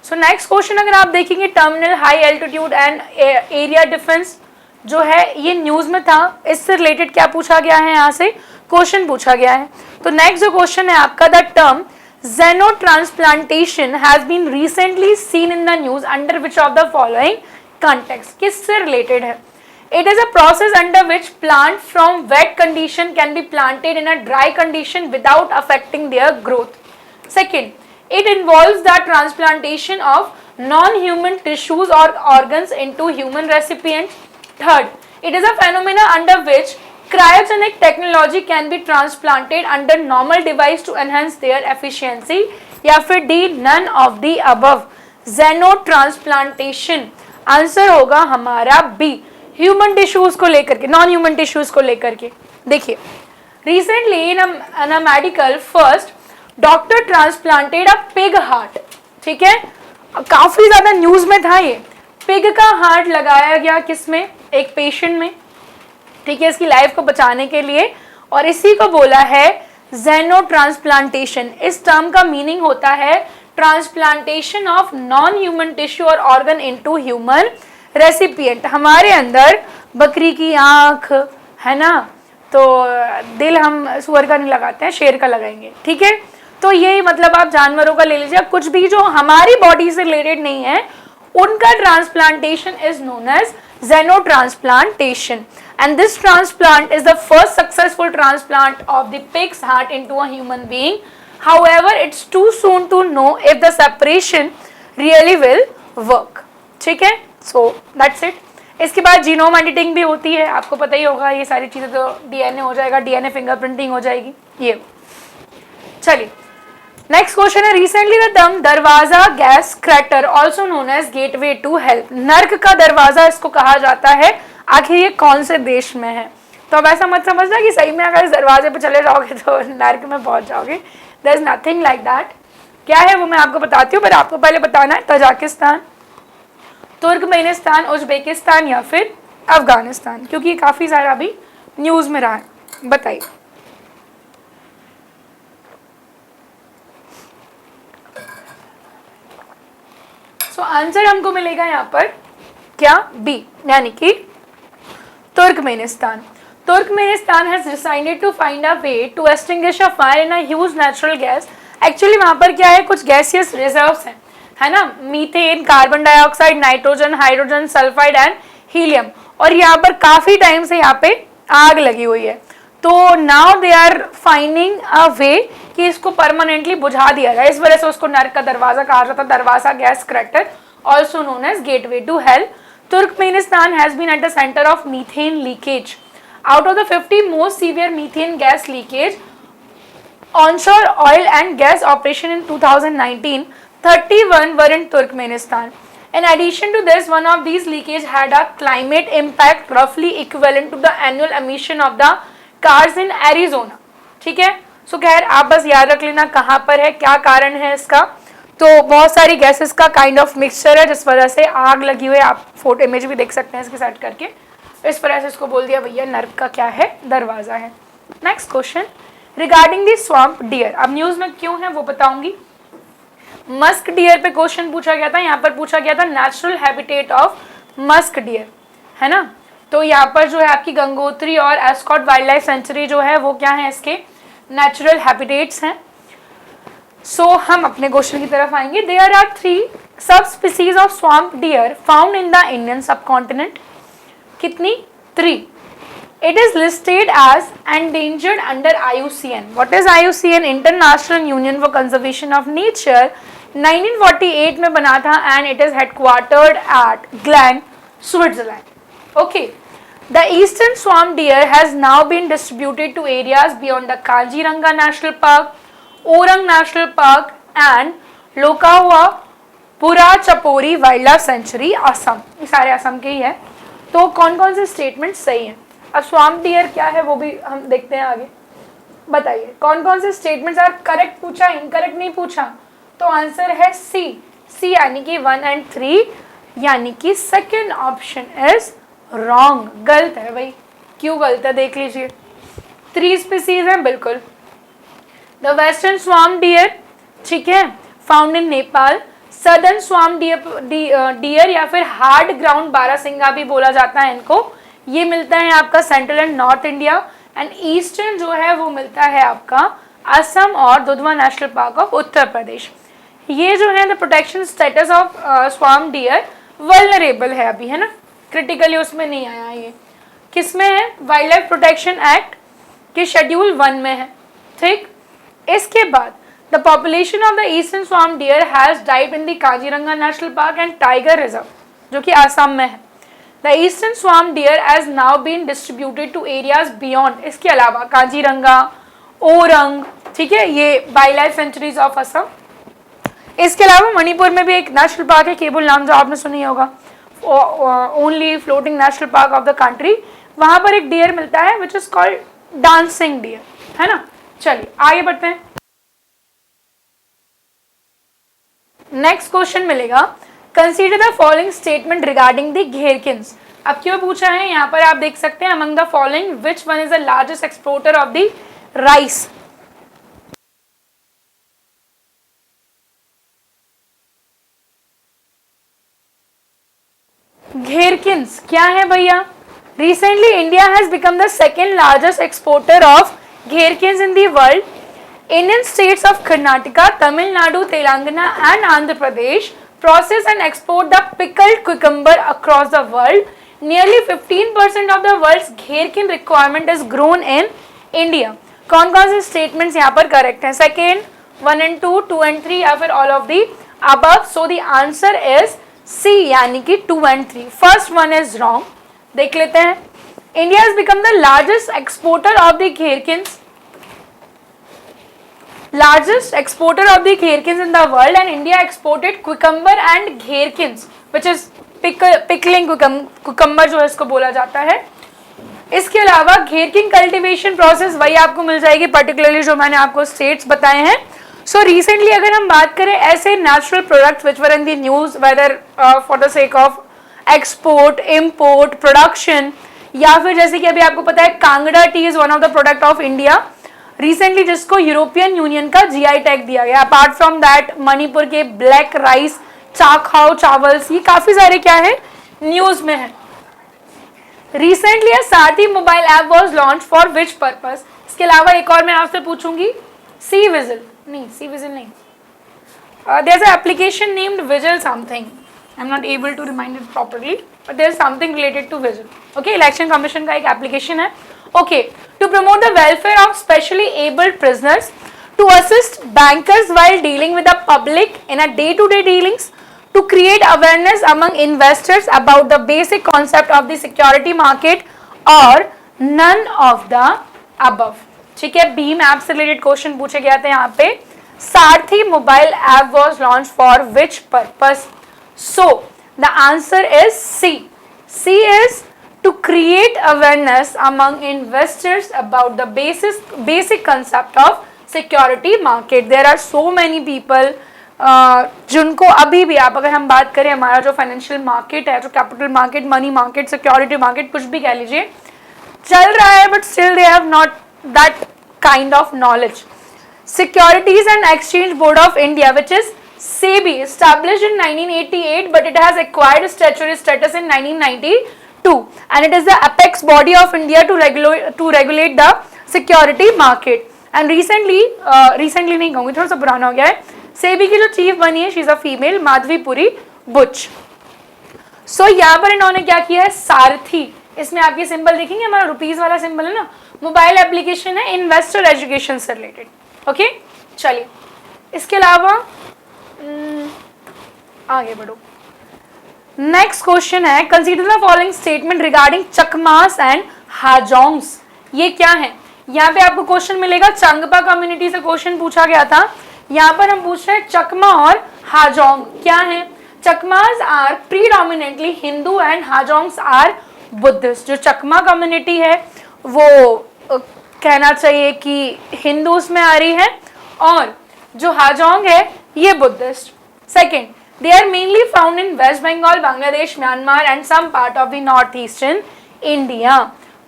सो नेक्स्ट क्वेश्चन अगर आप देखेंगे, terminal high altitude and area defence जो है ये न्यूज में था, इससे रिलेटेड क्या पूछा गया है, यहाँ से क्वेश्चन पूछा गया है। तो नेक्स्ट जो क्वेश्चन है आपका, the term xenotransplantation has been recently seen in the news under which of the following context, किससे रिलेटेड है? It is a process under which plant from wet condition can be planted in a dry condition without affecting their growth. Second, it involves the transplantation of non-human tissues or organs into human recipients. Third, it is a phenomena under which cryogenic technology can be transplanted under normal device to enhance their efficiency. या फिर D, none of the above. xenotransplantation answer होगा हमारा B, human tissues को लेकर के, non human tissues को लेकर के। देखिए, recently in a medical first doctor transplanted a pig heart, ठीक है, काफी ज्यादा न्यूज में था ये। पिग का हार्ट लगाया गया किसमें, एक पेशेंट में, ठीक है, इसकी लाइफ को बचाने के लिए, और इसी को बोला है xenotransplantation। इस टर्म का मीनिंग होता है transplantation of non human tissue और ऑर्गन इनटू ह्यूमन रेसिपिएंट। हमारे अंदर बकरी की आंख है ना, तो दिल हम सुअर का नहीं लगाते हैं, शेर का लगाएंगे, ठीक है। तो यही मतलब आप जानवरों का ले लीजिए, कुछ भी जो हमारी बॉडी से रिलेटेड नहीं है उनका transplantation is known as xenotransplantation, and this transplant is the first successful transplant of the pig's heart into a human being. However, it's too soon to know if the separation really will work. ठीक है, so that's it. इसके बाद genome editing भी होती है, आपको पता ही होगा, ये सारी चीजें तो डीएनए हो जाएगा, डीएनए फिंगरप्रिंटिंग हो जाएगी ये। चलिए नेक्स्ट क्वेश्चन है, recently the term Darvaza gas crater also known as gateway to hell, नर्क का दरवाजा इसको कहा जाता है, आखिर ये कौन से देश में है? तो अब ऐसा मत समझना कि सही में अगर इस दरवाजे पे चले जाओगे तो नर्क में पहुंच जाओगे, there is nothing like that. क्या है वो मैं आपको बताती हूँ, पर आपको पहले बताना है तजाकिस्तान, तुर्कमेनिस्तान, उज्बेकिस्तान या फिर अफगानिस्तान, क्योंकि ये काफी सारा अभी न्यूज में रहा है। बताइए, सो आंसर हमको मिलेगा यहाँ पर क्या, बी, यानी कि Turkmenistan. Turkmenistan has decided to find a way to extinguish a fire in a huge natural gas. Actually वहां पर क्या है, कुछ गैसियस रिजर्व्स हैं, है ना, methane, carbon dioxide, nitrogen, hydrogen, sulphide and helium, और यहाँ पर काफी टाइम से यहाँ पे आग लगी हुई है। तो now they are finding a way कि इसको परमानेंटली बुझा दिया जाए, इस वजह से उसको नर्क का दरवाजा कहा जाता है, Darvaza gas crater also known as gateway to hell. Turkmenistan has been at the center of methane leakage. Out of the 50 most severe methane gas leakage onshore oil and gas operation in 2019, 31 were in Turkmenistan. In addition to this, one of these leakages had a climate impact roughly equivalent to the annual emission of the cars in Arizona. ठीक है, सो खैर आप बस याद रख लेना कहाँ पर है, क्या कारण है इसका। तो बहुत सारी गैसेस का काइंड ऑफ मिक्सचर है जिस वजह से आग लगी हुई है, आप फोटो इमेज भी देख सकते हैं इसके साथ करके। इस वजह से इसको बोल दिया भैया नर्क का क्या है, दरवाजा है। Next question regarding the swamp dear, अब न्यूज में क्यों है वो बताऊंगी। मस्क डियर पे क्वेश्चन पूछा गया था, यहाँ पर पूछा गया था natural habitat of musk deer, है ना। तो यहाँ पर जो है आपकी गंगोत्री और एस्कॉट वाइल्ड लाइफ सेंचुरी जो है वो क्या है, इसके नेचुरल हैबिटेट्स हैं। सो हम अपने क्वेश्चन की तरफ आएंगे। There are 3 sub species of swamp dear found in the Indian subcontinent. कितनी? 3। It is listed as endangered under IUCN. What is IUCN? International Union for Conservation of Nature. 1948 में बना था and it is headquartered at Gland, Switzerland. Okay. The eastern swamp deer has now been distributed to areas beyond the Kaziranga National Park, Orang National Park and Lokahua Purachapori Wildlife Sanctuary, Assam. ये सारे असम के ही है। तो कौन कौन से statement सही हैं? अब स्वैम्प डियर क्या है वो भी हम देखते हैं आगे। बताइए कौन कौन से स्टेटमेंट्स आर करेक्ट पूछा, इनकरेक्ट नहीं पूछा। तो आंसर है सी, सी यानी कि 1 and 3, यानी कि सेकेंड ऑप्शन इज रॉन्ग, गलत है भाई। क्यों गलत है देख लीजिए। 3 स्पीसीज हैं बिल्कुल, द वेस्टर्न स्वाम डियर, ठीक है, found in Nepal. Southern swamp deer या फिर हार्ड ग्राउंड बारहसिंगा भी बोला जाता है इनको, ये मिलता है आपका central and north India. And eastern जो है वो मिलता है आपका असम और Dudhwa national park of Uttar Pradesh. ये जो है the protection status of swamp deer vulnerable है अभी, है ना, क्रिटिकली उसमें नहीं आया। ये किसमें है? वाइल्ड लाइफ प्रोटेक्शन एक्ट के शेड्यूल 1 में है, ठीक। इसके बाद the population of the eastern swamp deer has died in the Kaziranga national park and tiger reserve, जो कि आसाम में है। The eastern swamp deer has now been distributed to areas beyond. इसके अलावा काजीरंगा, ओरंग, ठीक है, ये wildlife sanctuaries of Assam. इसके अलावा मणिपुर में भी एक नेशनल पार्क है, केबुल नाम, जो आपने सुनी होगा, only floating national park of the country. वहां पर एक डियर मिलता है which is called dancing deer, है ना। चलिए आगे बढ़ते हैं। नेक्स्ट क्वेश्चन मिलेगा, consider the following statement regarding the gherkins. अब क्यों पूछा है, यहाँ पर आप देख सकते हैं, among the following which one is the largest exporter of the rice. Gherkins क्या है भैया? Recently India has become the second largest exporter of gherkins in the world. Indian states of Karnataka, Tamil Nadu, Telangana and Andhra Pradesh process and export the pickled cucumber across the world. Nearly 15% of the world's घेरकिन requirement is grown in India. कौन कौन से statements यहाँ पर correct हैं? Second, 1 and 2, 2 and 3 या फिर all of the above. So the answer is C, यानी कि 2 and 3. First one is wrong. देख लेते हैं. India has become the largest exporter of the घेरकिन्स. Largest exporter of the घेरकिन्स in the world, and India exported cucumber and घेरकिन्स, which is pickling cucumber जो है इसको बोला जाता है। इसके अलावा घेरकिन कल्टीवेशन प्रोसेस वही आपको मिल जाएगी, पर्टिकुलरली जो मैंने आपको स्टेट्स बताए हैं। सो रिसेंटली अगर हम बात करें ऐसे natural products which were in the news, whether for the sake of export, import, production, या फिर जैसे कि अभी आपको पता है Kangra tea is one of the product of India recently, जिसको यूरोपियन यूनियन का जीआई टैग दिया गया। अपार्ट फ्रॉम दैट मणिपुर के ब्लैक राइस, चाखाओ चावल्स, ये काफी सारे क्या है न्यूज में है। Recently a Sarathi mobile app was launch for which purpose. इसके अलावा एक और मैं आपसे पूछूंगी, सी विजिल नहीं, there's an application named Vigil something. I'm not able to remind it properly, but there's something related to Vigil. Okay, Election Commission का एक application है. Okay, to promote the welfare of specially abled prisoners, to assist bankers while dealing with the public in a day-to-day dealings, to create awareness among investors about the basic concept of the security market, or none of the above. ठीक है, भीम app से related question पूछे गए थे यहाँ पे। Saarthi mobile app was launch for which purpose? So the answer is C. C is to create awareness among investors about the basic concept of security market. There are so many people जिनको अभी भी आप अगर हम बात करें हमारा जो फाइनेंशियल मार्केट है, जो capital market, money market, security market, कुछ भी कह लीजिए, चल रहा है, but still they have not that kind of knowledge. Securities and Exchange Board of India, which is SEBI, established in 1988, but it has acquired statutory status in 1992, and it is the apex body of India to regulate the security market. And recently नहीं कहूँगी, थोड़ा सा पुराना हो गया है, SEBI की जो चीफ बनी है, she is a female, Madhabi Puri Buch. सो यहाँ पर इन्होंने क्या किया है, सारथी, इसमें आप ये सिंबल देखेंगे, हमारा रुपीज वाला सिंबल है ना, मोबाइल एप्लीकेशन है इन्वेस्टर एजुकेशन से रिलेटेड. ओके, चलिए इसके अलावा आगे बढ़ो. नेक्स्ट क्वेश्चन है, consider the following statement regarding Chakmas and Hajongs. ये क्या है? यहाँ पे आपको क्वेश्चन मिलेगा, चंगपा कम्युनिटी से क्वेश्चन पूछा गया था. यहाँ पर हम पूछ रहे हैं चकमा और हाजोंग क्या है. Chakmas are predominantly Hindu and Hajongs are Buddhist. जो चकमा कम्युनिटी है वो कहना चाहिए कि हिंदूज में आ रही है, और जो हाजोंग है ये Buddhist. Second, they are mainly found in West Bengal, Bangladesh, Myanmar and some part of the northeastern India.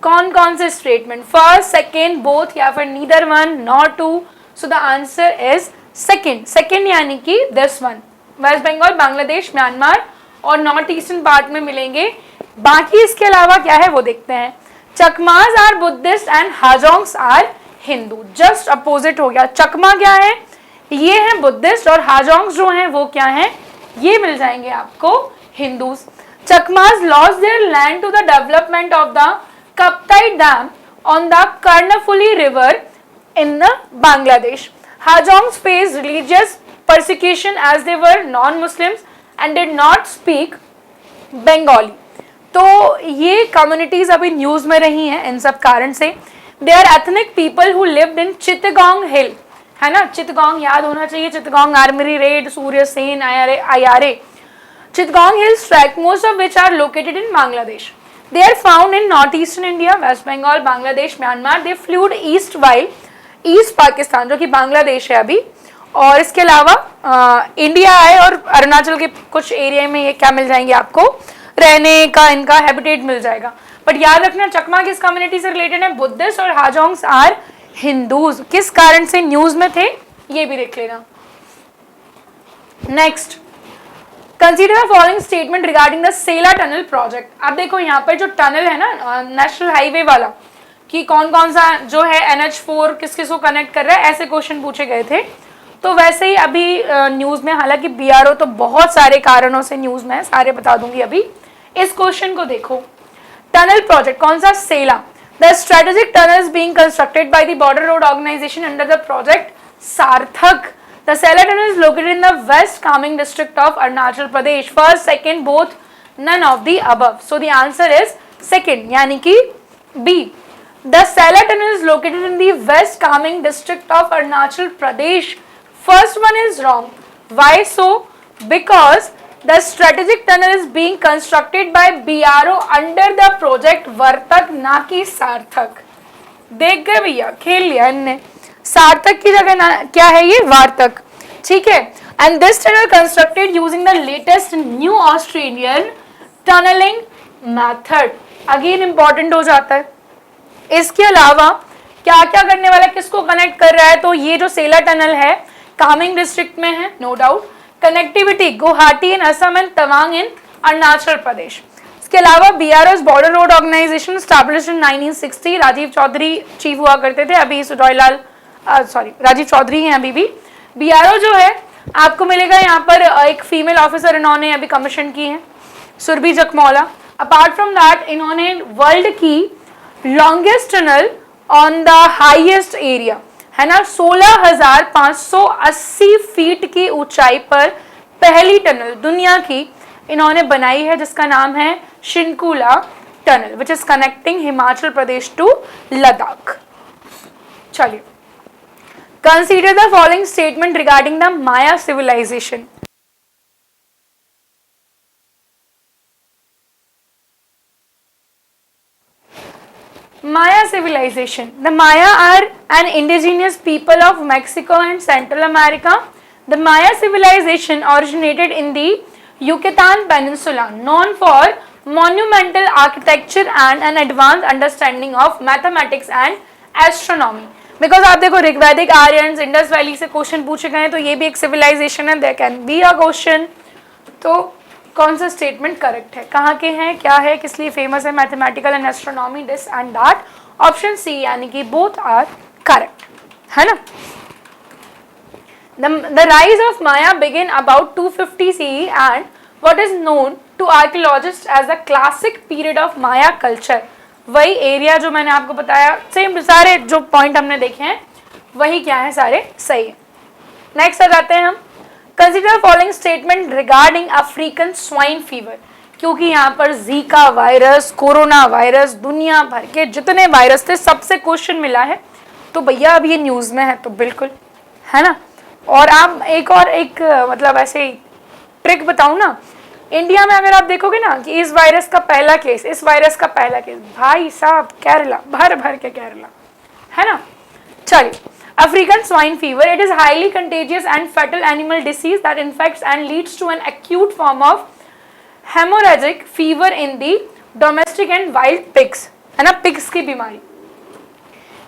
कौन कौन से स्टेटमेंट? फर्स्ट, सेकेंड, बोथ या फिर neither one, not two, so the answer is second यानी कि this one. West Bengal, Bangladesh, Myanmar और north eastern part में मिलेंगे। बाकी इसके अलावा क्या है वो देखते हैं। Chakmas are Buddhist and Hajongs are Hindu, just opposite हो गया। चकमा क्या है, ये है बुद्धिस्ट, और हाजोंग्स जो हैं वो क्या हैं, ये मिल जाएंगे आपको Hindus. Chakmas lost their land to the development of the Kaptai dam on the Karnaphuli river in the Bangladesh. Hajongs faced religious persecution as they were non-Muslims and did not speak Bengali. तो ये कम्युनिटीज अभी न्यूज में रही हैं इन सब कारण से। They are ethnic people who lived in Chittagong hill, है ना, चितगोंग याद होना चाहिए, Chittagong armoury raid, Surya Sen, IRA. Chittagong hills tract most of which are located in Bangladesh. They are found in northeastern India, West Bengal, Bangladesh, Myanmar. They flew east while east Pakistan जो कि बांग्लादेश है अभी, और इसके अलावा इंडिया है और अरुणाचल के कुछ एरिया में ये क्या मिल जाएंगे आपको, रहने का इनका हैबिटेट मिल जाएगा। बट याद रखना चकमा किस कम्युनिटी से रिलेटेड है, बुद्धिस्ट, और हाजोंग्स आर हिंदूज। किस कारण से न्यूज में थे ये भी देख लेना। Next, consider the following statement regarding the Sela tunnel project. अब देखो यहाँ पर जो टनल है ना नेशनल हाईवे वाला, कि कौन कौन सा जो है NH4 किस किस को कनेक्ट कर रहा है, ऐसे क्वेश्चन पूछे गए थे। तो वैसे ही अभी न्यूज में, हालांकि BRO तो बहुत सारे कारणों से न्यूज में है, सारे बता दूंगी अभी। इस क्वेश्चन को देखो, टनल प्रोजेक्ट कौन सा, Sela. The strategic tunnel is being constructed by the border road organisation under the project Saarthak. The Sela tunnel is located in the west Kameng district of Arunachal Pradesh. First, second, both, none of the above. So the answer is second यानी कि B. The Sela tunnel is located in the West Kameng district of Arunachal Pradesh. First one is wrong. Why so? Because the strategic tunnel is being constructed by BRO under the project Vartak, ना कि सार्थक। देख गए भैया, खेल लिया इनने। सार्थक की जगह क्या है ये, वार्तक, ठीक है। And this tunnel constructed using the latest new Australian tunneling method. Again important हो जाता है। इसके अलावा क्या क्या करने वाला, किसको कनेक्ट कर रहा है, तो ये जो सेला टनल है कामेंग डिस्ट्रिक्ट में है, no doubt. Connectivity Guwahati in Assam and Tawang in Arunachal Pradesh. इसके अलावा BRO's border road organisation established in 1960। Rajiv Chaudhary chief हुआ करते थे, अभी सुजॉयलाल राजीव चौधरी हैं अभी भी। BRO जो है आपको मिलेगा यहाँ पर एक फीमेल ऑफिसर इन्होंने अभी कमीशन की है, सुरभि जकमौला। अपार्ट फ्रॉम दैट इन्होंने वर्ल्ड की longest tunnel on the highest area, है ना, 16,580 फीट की ऊंचाई पर पहली टनल दुनिया की इन्होंने बनाई है, जिसका नाम है Shinkula tunnel, which is connecting Himachal Pradesh to Ladakh. चलिए, consider the following statement regarding the Maya civilisation. Maya civilization. The Maya are an indigenous people of Mexico and Central America. The Maya civilization originated in the Yucatan Peninsula, known for monumental architecture and an advanced understanding of mathematics and astronomy. Because आप देखो ऋग्वैदिक Aryans Indus valley से question पूछे गए हैं, तो ये भी एक सिविलाइजेशन है, there can be a question। तो कौन सा स्टेटमेंट करेक्ट है, कहाँ के हैं, क्या है, किस लिए फेमस है, mathematical and astronomy, this and that. Option C यानी कि बोथ आर करेक्ट, है ना। The rise of Maya began about 250 CE and what is known to archaeologists as the classic period of Maya culture। वही area जो मैंने आपको बताया, same सारे जो पॉइंट हमने देखे हैं वही क्या है, सारे सही है। नेक्स्ट आ जाते हैं हम, consider following statement regarding African swine fever. क्योंकि यहाँ पर जीका वायरस, कोरोना वायरस, दुनिया भर के जितने वायरस थे सबसे क्वेश्चन मिला है, तो भैया अब ये न्यूज में है तो बिल्कुल, है ना। और आप एक मतलब ऐसे ट्रिक बताऊं ना, इंडिया में अगर आप देखोगे ना कि इस वायरस का पहला केस, इस वायरस का पहला केस, भाई साहब केरला, भर भर के केरला, है ना। चलिए, African swine fever, it is highly contagious and fatal animal disease that infects and leads to an acute form of hemorrhagic fever in the domestic and wild pigs, है ना, pigs की बीमारी।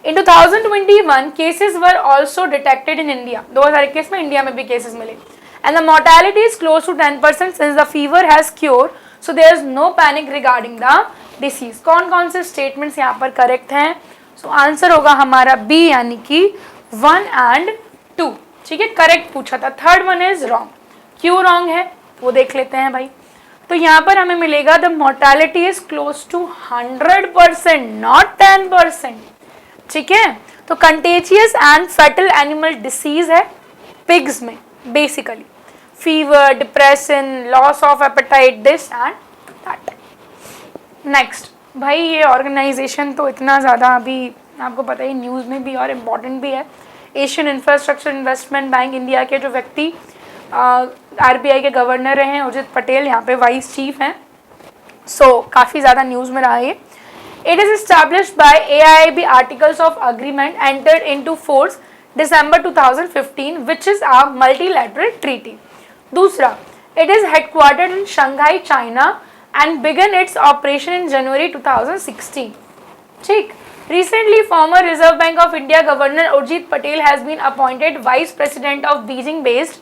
In 2021 cases were also detected in India. 2021 में India में भी cases मिले. And the mortality is close to 10% since the fever has cured. So there is no panic regarding the disease. कौन कौन से statements यहाँ पर correct हैं? So आंसर होगा हमारा B यानी कि 1 and 2. ठीक है, करेक्ट पूछा था. Third one is wrong. क्यों रॉन्ग है वो देख लेते हैं भाई. तो यहाँ पर हमें मिलेगा the mortality is close to 100%, not 10%. ठीक है, तो contagious and fatal animal disease है पिग्स में basically. Fever, depression, loss of appetite, this and that. Next भाई, ये ऑर्गेनाइजेशन तो इतना ज़्यादा अभी आपको पता ही न्यूज़ में भी और इम्पॉर्टेंट भी है. Asian infrastructure investment bank India के जो व्यक्ति आरबीआई के गवर्नर रहे हैं उर्जित पटेल, यहाँ पे वाइस चीफ हैं. सो काफ़ी ज़्यादा न्यूज़ में रहा है. It is established bye AIIB articles of agreement entered into force December 2015 which is a multilateral treaty. दूसरा, it is headquartered in Shanghai, China and began its operation in January 2016. ठीक. Recently, former Reserve Bank of India Governor Urjit Patel has been appointed Vice President of Beijing-based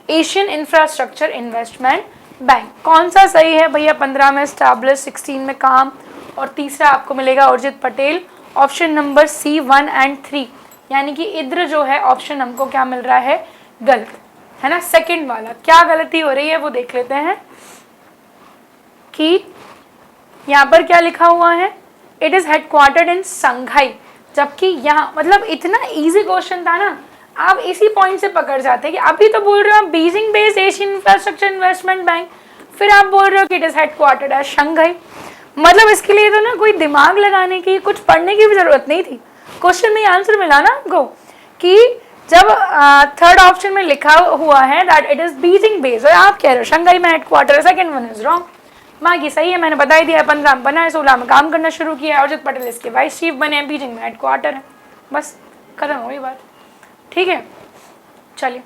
Asian Infrastructure Investment Bank. कौन सा सही है भैया? 15 में established, 16 में काम, और तीसरा आपको मिलेगा Urjit Patel. Option number C 1 and 3 यानी कि इधर जो है ऑप्शन हमको क्या मिल रहा है? गलत है ना. सेकंड वाला क्या गलती हो रही है वो देख लेते हैं कि यहाँ पर क्या लिखा हुआ है. इट इज हेडक्वार्टर्ड इन संघाई, जबकि यहाँ मतलब इतना इजी क्वेश्चन था ना, आप इसी पॉइंट से पकड़ जाते कि अभी तो बोल रहे हो Beijing based Asian infrastructure investment bank, फिर आप बोल रहे हो कि it is headquartered at Shanghai. मतलब इसके लिए तो ना कोई दिमाग लगाने की, कुछ पढ़ने की भी जरूरत नहीं थी. क्वेश्चन में आंसर मिला ना आपको कि जब थर्ड ऑप्शन में लिखा हुआ है that it is Beijing based और आप कह रहे हो शंघाई में headquarter. Second one is wrong. बाकी सही है, मैंने बता ही दिया. 15 में बना है, 16 में काम करना शुरू किया है. उर्जित पटेल इसके वाइस चीफ बने हैं, बीजिंग में हेडक्वार्टर है. बस खत्म हो गई बात. ठीक है, चलिए.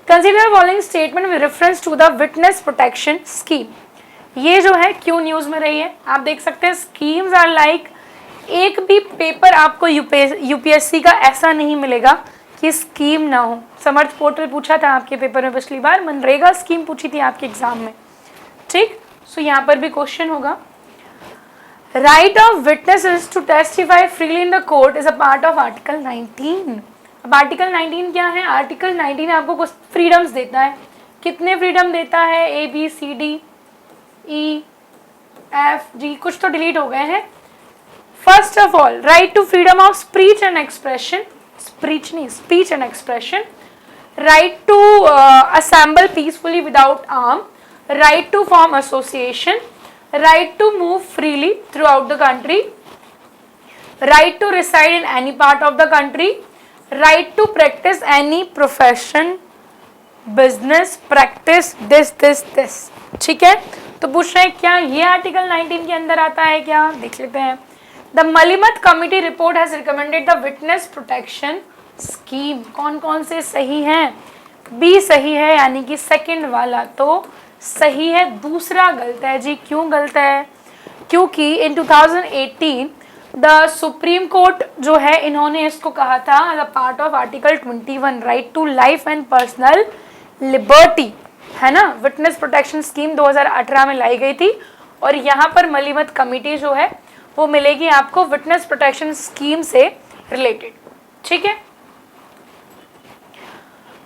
Consider following statement with reference to the witness protection scheme. ये जो है क्यों न्यूज में रही है आप देख सकते हैं. स्कीम्स आर लाइक, एक भी पेपर आपको यूपीएससी का ऐसा नहीं मिलेगा कि स्कीम ना हो. समर्थ पोर्टल पूछा था आपके पेपर में पिछली बार, मनरेगा स्कीम पूछी थी आपके एग्जाम में. ठीक, सो यहाँ पर भी क्वेश्चन होगा. Right of witnesses to testify freely in the court is a part of article 19. अब आर्टिकल 19 क्या है? आर्टिकल 19 आपको कुछ फ्रीडम्स देता है. कितने फ्रीडम देता है? ABCD EFG, कुछ तो डिलीट हो गए हैं. First of all, right to freedom of speech and expression, speech and expression. Right to assemble peacefully without arm. Right to form association. Right to move freely throughout the country. Right to reside in any part of the country. Right to practise any profession, business, practise this. ठीक है, तो पूछ रहे हैं क्या ये article 19 के अंदर आता है क्या? देख लेते हैं. The Malimath committee report has recommended the witness protection scheme. कौन कौन से सही हैं? बी सही है, यानी कि सेकंड वाला तो सही है, दूसरा गलत है जी. क्यों गलत है? क्योंकि इन 2018 द सुप्रीम कोर्ट जो है इन्होंने इसको कहा था as a part of article 21 right to life and personal liberty, है ना. विटनेस प्रोटेक्शन स्कीम 2018 में लाई गई थी और यहाँ पर मलिमत कमिटी जो है वो मिलेगी आपको विटनेस प्रोटेक्शन स्कीम से रिलेटेड. ठीक है,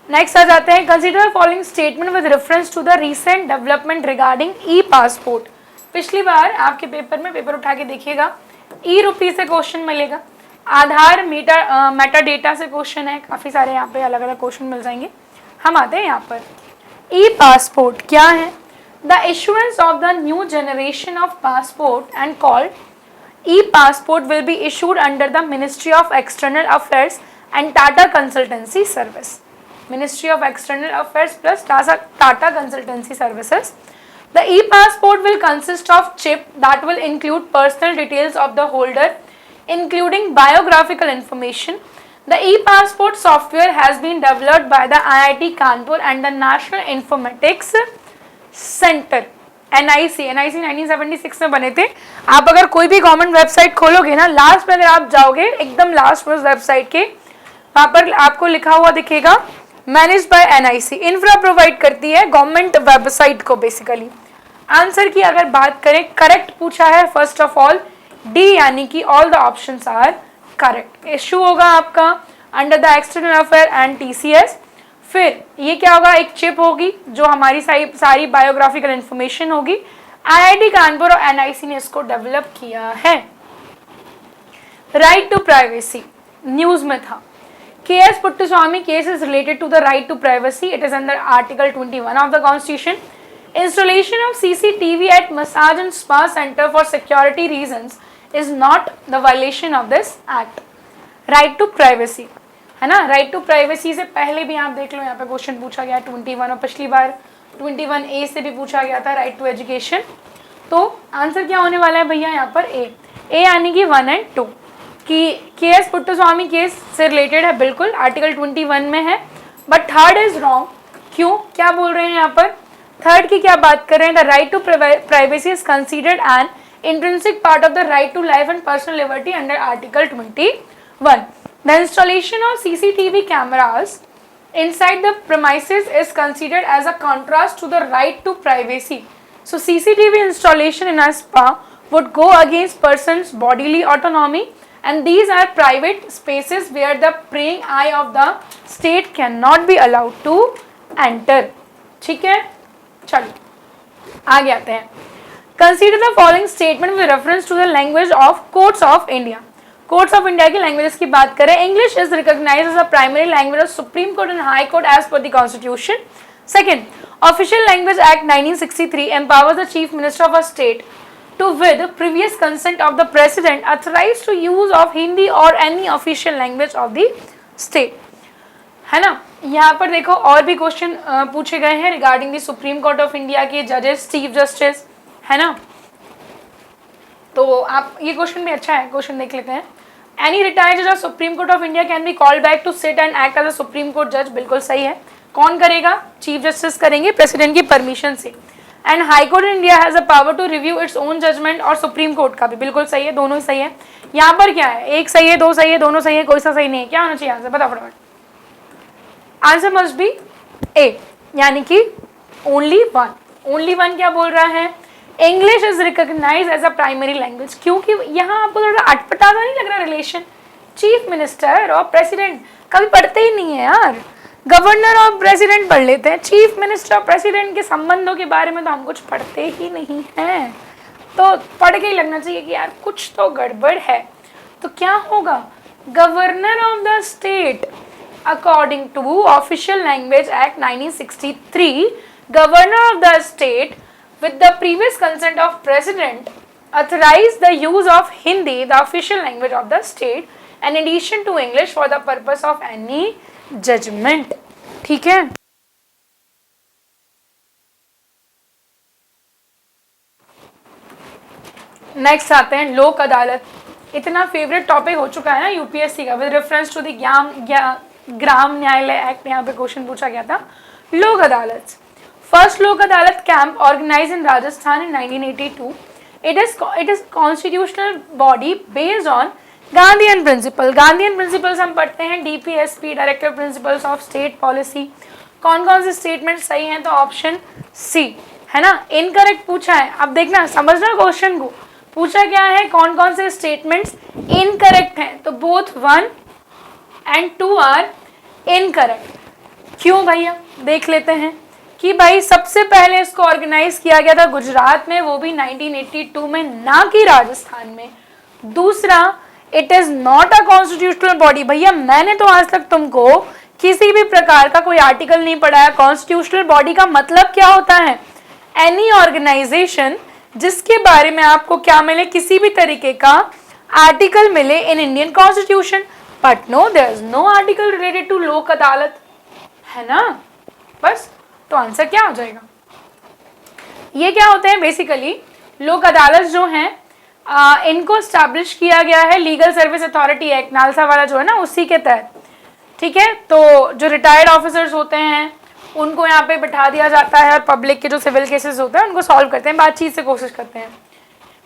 नेक्स्ट आ जाते हैं. Consider following statement with reference to the recent development regarding e passport. पिछली बार आपके पेपर में, पेपर उठा के देखिएगा, ई-रूपी से क्वेश्चन मिलेगा, आधार मेटा डेटा से क्वेश्चन है, काफ़ी सारे यहाँ पे अलग अलग क्वेश्चन मिल जाएंगे. हम आते हैं यहाँ पर. ई पासपोर्ट क्या है? The issuance of the new generation of passport and called E passport will be issued under the ministry of external affairs and Tata consultancy service. Ministry of external affairs plus Tata consultancy services. The e-passport will consist of chip that will include personal details of the holder, including biographical information. The e-passport software has been developed by the IIT Kanpur and the National Informatics Center NIC 1976 में बने थे। आप अगर कोई भी government website खोलोगे ना, last में अगर आप जाओगे एकदम लास्ट में उस वेबसाइट के, वहां पर आपको लिखा हुआ दिखेगा manage by NIC। Infra provide करती है गवर्नमेंट वेबसाइट को बेसिकली। आंसर की अगर बात करें, करेक्ट पूछा है फर्स्ट ऑफ ऑल डी, यानी कि all the options are correct. Issue होगा आपका under the external affair and TCS। फिर ये क्या होगा, एक चिप होगी जो हमारी सारी बायोग्राफिकल इंफॉर्मेशन होगी। IIT कानपुर और NIC ने इसको डेवलप किया है। राइट टू प्राइवेसी न्यूज में था। KS Puttaswamy case is related to the right to privacy. It is under Article 21 of the Constitution. Installation of CCTV at massage and spa center for security reasons is not the violation of this act. Right to privacy है ना, right to privacy से पहले भी आप देख लो यहाँ पे question पूछा गया 21 और पिछली बार 21A से भी पूछा गया था राइट टू एजुकेशन। तो आंसर क्या होने वाला है भैया यहाँ पर ए यानी कि 1 और 2 कि KS Puttaswamy केस से रिलेटेड है, बिल्कुल आर्टिकल 21 में है, बट थर्ड इज रॉन्ग। क्यों, क्या बोल रहे हैं यहाँ पर, थर्ड की क्या बात कर रहे हैं, the right to privacy is considered an intrinsic part of the right to life and personal liberty under article 21। The installation of CCTV cameras inside the premises is considered as a contrast to the right to privacy. So CCTV installation in a spa would go against person's bodily autonomy, and these are private spaces where the prying eye of the state cannot be allowed to enter. ठीक है, चलिए आगे आते हैं। Consider the following statement with reference to the language of courts of India. Courts of India की languages की बात करें, English is recognised as a primary language of supreme court and high court as per the constitution. Second, official language act 1963 empowers the chief minister of a state to with previous consent of the president authorise to use of Hindi और any official language of the state, है ना। यहाँ पर देखो और भी question पूछे गए हैं regarding the supreme court of India के जजेस, चीफ जस्टिस, है ना। तो आप ये क्वेश्चन भी अच्छा है, क्वेश्चन देख लेते हैं। एनी रिटायर्ड जज of supreme court of India can be called back to sit and act as a supreme court जज, बिल्कुल सही है। कौन करेगा, चीफ जस्टिस करेंगे प्रेसिडेंट की परमिशन से। And high court in India has a power to review its own judgement, और सुप्रीम कोर्ट का भी बिल्कुल सही है, दोनों ही सही है। यहाँ पर क्या है, एक सही है, दो सही है, दोनों सही है, कोई सा सही नहीं है, क्या होना चाहिए आंसर, बता फटाफट। आंसर मस्ट बी ए, यानी कि ओनली वन क्या बोल रहा है, English is recognised as a primary language. क्योंकि यहाँ आपको थोड़ा अटपटा नहीं लग रहा रिलेशन, चीफ मिनिस्टर और प्रेसिडेंट कभी पढ़ते ही नहीं है यार, गवर्नर और प्रेसिडेंट पढ़ लेते हैं, चीफ मिनिस्टर और प्रेसिडेंट के संबंधों के बारे में तो हम कुछ पढ़ते ही नहीं हैं। तो पढ़ के ही लगना चाहिए कि यार कुछ तो गड़बड़ है। तो क्या होगा, governor of the state according to official language act 1963, governor of the state with the previous consent of president authorize the use of Hindi, the official language of the state, in addition to English for the purpose of any judgment। ठीक है, next आते हैं लोक अदालत। इतना favourite topic हो चुका है ना यूपीएससी का, with reference to the gram न्यायालय एक्ट, यहाँ पे क्वेश्चन पूछा गया था लोक अदालत। First लोक अदालत camp organized in Rajasthan in 1982. It is constitutional body based on Gandhian principle. Gandhian principles हम पढ़ते हैं DPSP, Directive Principles of State Policy। कौन कौन से स्टेटमेंट सही हैं, तो ऑप्शन सी है ना। इनकरेक्ट पूछा है, अब देखना समझना क्वेश्चन को, पूछा क्या है कौन कौन से स्टेटमेंट्स इनकरेक्ट हैं, तो बोथ 1 and 2 आर इनकरेक्ट। क्यों भैया, देख लेते हैं कि भाई सबसे पहले इसको ऑर्गेनाइज किया गया था गुजरात में, वो भी 1982 में, ना कि राजस्थान में। दूसरा, it is not a constitutional body. भैया मैंने तो आज तक तुमको किसी भी प्रकार का कोई आर्टिकल नहीं पढ़ाया। कॉन्स्टिट्यूशनल बॉडी का मतलब क्या होता है, एनी ऑर्गेनाइजेशन जिसके बारे में आपको क्या मिले, किसी भी तरीके का आर्टिकल मिले in Indian constitution. But no, there is no article related to Lok Adalat, है ना। बस तो आंसर क्या हो जाएगा, ये क्या होते हैं बेसिकली लोक अदालत जो हैं इनको स्टैब्लिश किया गया है legal service authority act, NALSA वाला जो है ना, उसी के तहत। ठीक है, तो जो रिटायर्ड ऑफिसर्स होते हैं उनको यहाँ पे बिठा दिया जाता है और पब्लिक के जो सिविल केसेस होते हैं उनको सॉल्व करते हैं, बातचीत से कोशिश करते हैं।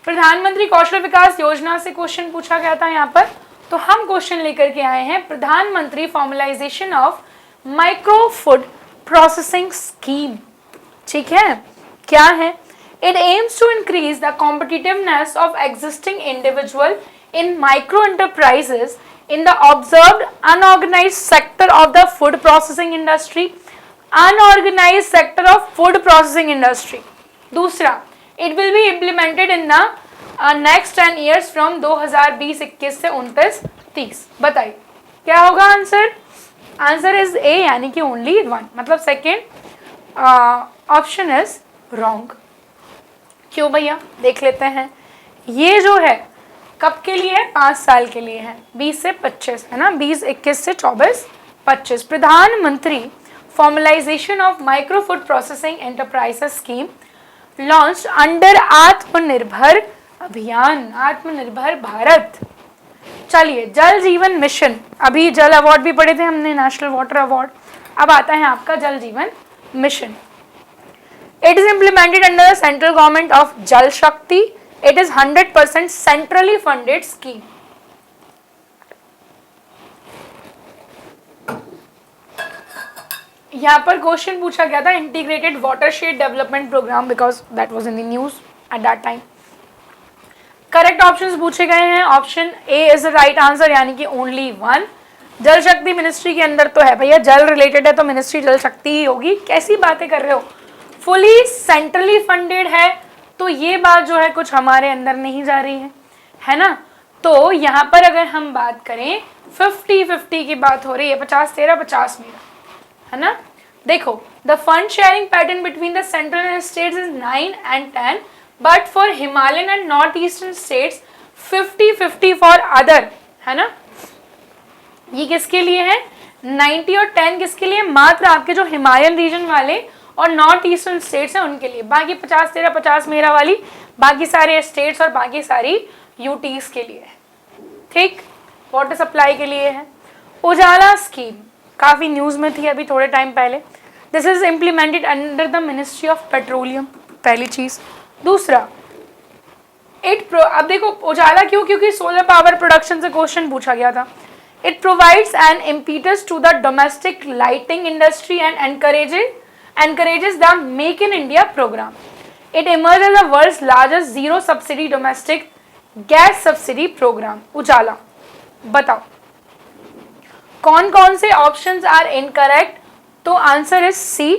प्रधानमंत्री कौशल विकास योजना से क्वेश्चन पूछा गया था यहाँ पर, तो हम क्वेश्चन लेकर के आए हैं Pradhanmantri formalisation of micro food processing scheme. ठीक है, क्या है? It aims to increase the competitiveness of existing individual in micro enterprises in the observed unorganized sector of the food processing industry, unorganized sector of food processing industry. दूसरा, it will be implemented in the next 10 years from 2020-21 से 29-30। बताइए क्या होगा answer? Answer is a, यानी कि only one, मतलब second option is wrong. क्यों भैया? देख लेते हैं। ये जो है कब के लिए है? 5 साल के लिए है, 20 से 25 है ना, 20-21 से 24-25। प्रधानमंत्री formalisation of micro food processing enterprises scheme launch under आत्मनिर्भर अभियान, आत्मनिर्भर भारत। चलिए, जल जीवन मिशन, अभी जल अवार्ड भी पढ़े थे हमने, नेशनल वाटर अवार्ड। अब आता है आपका जल जीवन mission. It is implemented under the central government of Jal शक्ति। It is 100% centrally funded scheme. यहाँ पर क्वेश्चन पूछा गया था integrated watershed development programme, because that was in the news at that time. Correct options पूछे गए हैं, option A is the right answer, यानी कि ओनली वन। जल शक्ति मिनिस्ट्री के अंदर तो है भैया, जल रिलेटेड है तो मिनिस्ट्री जल शक्ति ही होगी, कैसी बातें कर रहे हो। फुली सेंट्रली फंडेड है तो ये बात जो है कुछ हमारे अंदर नहीं जा रही है ना। तो यहाँ पर अगर हम बात करें 50-50 की बात हो रही है, 50-13, 50 मेरा, है ना। देखो, the fund sharing pattern between the central and states is 9 and 10, but for Himalayan and north eastern states 50-50 for other, है ना। ये किसके लिए है? 90 और 10 किसके लिए? मात्र आपके जो हिमालयन रीजन वाले और नॉर्थ ईस्टर्न स्टेट्स हैं उनके लिए। बाकी 50-13, 50 मेरा वाली बाकी सारे स्टेट्स और बाकी सारी यूटीज के लिए है। ठीक, वाटर सप्लाई के लिए है। उजाला स्कीम काफ़ी न्यूज़ में थी अभी थोड़े टाइम पहले। This is implemented under the ministry of petroleum, पहली चीज़। दूसरा, अब देखो उजाला क्यों? क्योंकि सोलर पावर प्रोडक्शन से क्वेश्चन पूछा गया था। It provides an impetus to the domestic lighting industry and encourages the Make in India program. It emerged as the world's largest zero subsidy domestic gas subsidy program. Ujala, बताओ कौन कौन से options are incorrect? तो answer is C,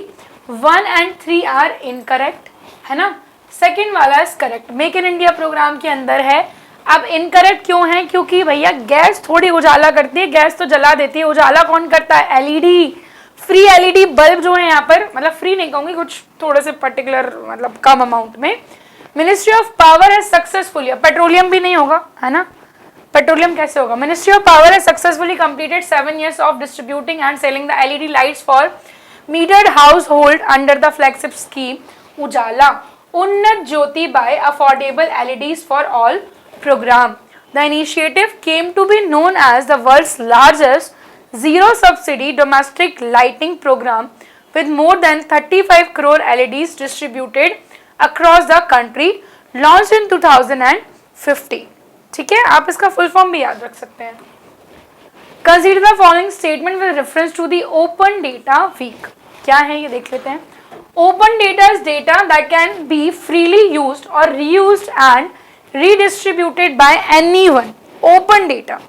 1 and 3 are incorrect, है ना। Second वाला is correct, make in India programme के अंदर है। अब इनकरेक्ट क्यों है? क्योंकि भैया गैस थोड़ी उजाला करती है, गैस तो जला देती है, उजाला कौन करता है? एलईडी, फ्री एलईडी बल्ब जो है यहाँ पर, मतलब फ्री नहीं कहूंगी, कुछ थोड़े से पर्टिकुलर मतलब कम अमाउंट में। मिनिस्ट्री ऑफ पावर है सक्सेसफुली, पेट्रोलियम भी नहीं होगा, है ना, पेट्रोलियम कैसे होगा? मिनिस्ट्री ऑफ पावर है successfully completed 7 years of distributing and selling the LED lights for metered household under the flagship scheme Ujala, Unnat Jyoti by affordable LEDs for all programme. The initiative came to be known as the world's largest zero subsidy domestic lighting program with more than 35 crore LEDs distributed across the country, launched in 2015। ठीक है, आप इसका full form भी याद रख सकते हैं। Consider the following statement with reference to the open data week। क्या है ये देख लेते हैं। Open data is data that can be freely used or reused and redistributed by anyone। Open data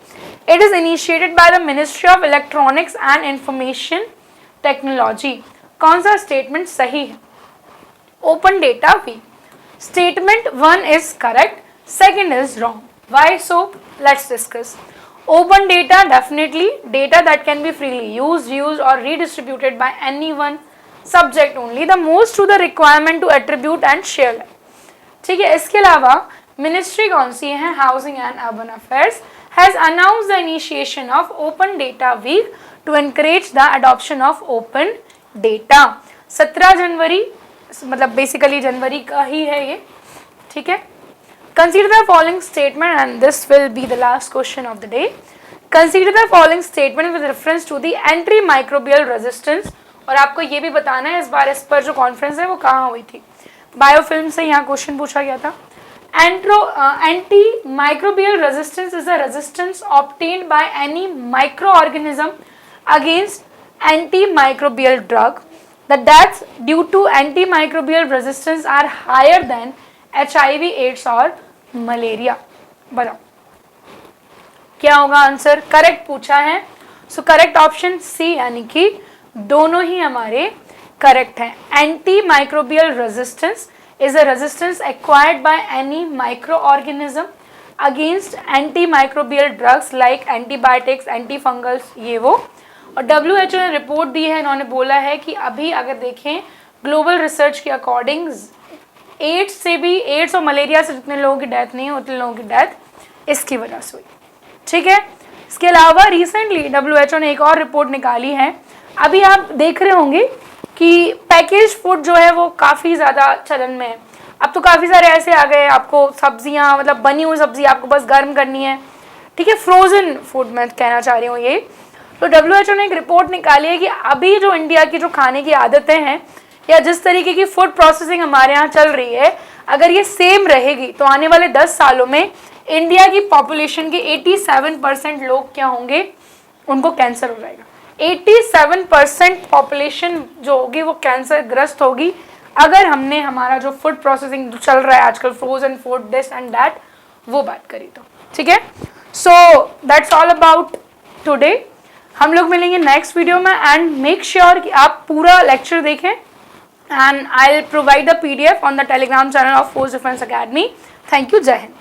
it is initiated by the Ministry of Electronics and Information Technology। कौन सा statement सही है? Open data we, statement 1 is correct, second is wrong. Why so? Let's discuss. Open data, definitely data that can be freely used, reused or redistributed by anyone, subject only the most to the requirement to attribute and share। ठीक है, इसके अलावा ministry कौन सी है? Housing and urban affairs has announced the initiation of Open Data Week to encourage the adoption of open data। 17 जनवरी, मतलब basically जनवरी का ही है ये, ठीक है। Consider the following statement and this will be the last question of the day। Consider the following statement with reference to the antimicrobial resistance और आपको ये भी बताना है इस बार इस पर जो कॉन्फ्रेंस है वो कहाँ हुई थी। बायोफिल्म से यहाँ क्वेश्चन पूछा गया था। Antimicrobial resistance is a resistance obtained by any microorganism against antimicrobial drug. The deaths due to antimicrobial resistance are higher than HIV, AIDS और मलेरिया। बताओ क्या होगा आंसर? करेक्ट पूछा है, सो करेक्ट ऑप्शन सी यानी कि दोनों ही हमारे करेक्ट हैं। Antimicrobial resistance is a resistance acquired by any microorganism against antimicrobial drugs like antibiotics, antifungals, ये वो। और WHO ने रिपोर्ट दी है, इन्होंने बोला है कि अभी अगर देखें ग्लोबल रिसर्च के अकॉर्डिंग एड्स से भी, एड्स और मलेरिया से जितने लोगों की डेथ नहीं है उतने लोगों की डेथ इसकी वजह से हुई। ठीक है, इसके अलावा रिसेंटली WHO ने एक और रिपोर्ट निकाली है। अभी आप देख रहे होंगे कि पैकेज फूड जो है वो काफ़ी ज़्यादा चलन में है। अब तो काफ़ी सारे ऐसे आ गए, आपको सब्जियां मतलब बनी हुई सब्जी आपको बस गर्म करनी है। ठीक है, फ्रोज़न फूड मैं कहना चाह रही हूँ ये। तो WHO ने एक रिपोर्ट निकाली है कि अभी जो इंडिया की जो खाने की आदतें हैं या जिस तरीके की फूड प्रोसेसिंग हमारे यहाँ चल रही है, अगर ये सेम रहेगी तो आने वाले 10 सालों में इंडिया की पॉपुलेशन के 87% लोग क्या होंगे, उनको कैंसर हो जाएगा। 87% पॉपुलेशन जो होगी वो कैंसर ग्रस्त होगी अगर हमने हमारा जो फूड प्रोसेसिंग चल रहा है आजकल, frozen food, this and that, वो बात करी तो। ठीक है, so that's all about today. हम लोग मिलेंगे नेक्स्ट वीडियो में एंड मेक श्योर कि आप पूरा लेक्चर देखें and I will provide the PDF on the Telegram channel of force defence academy. Thank you, जय हिंद।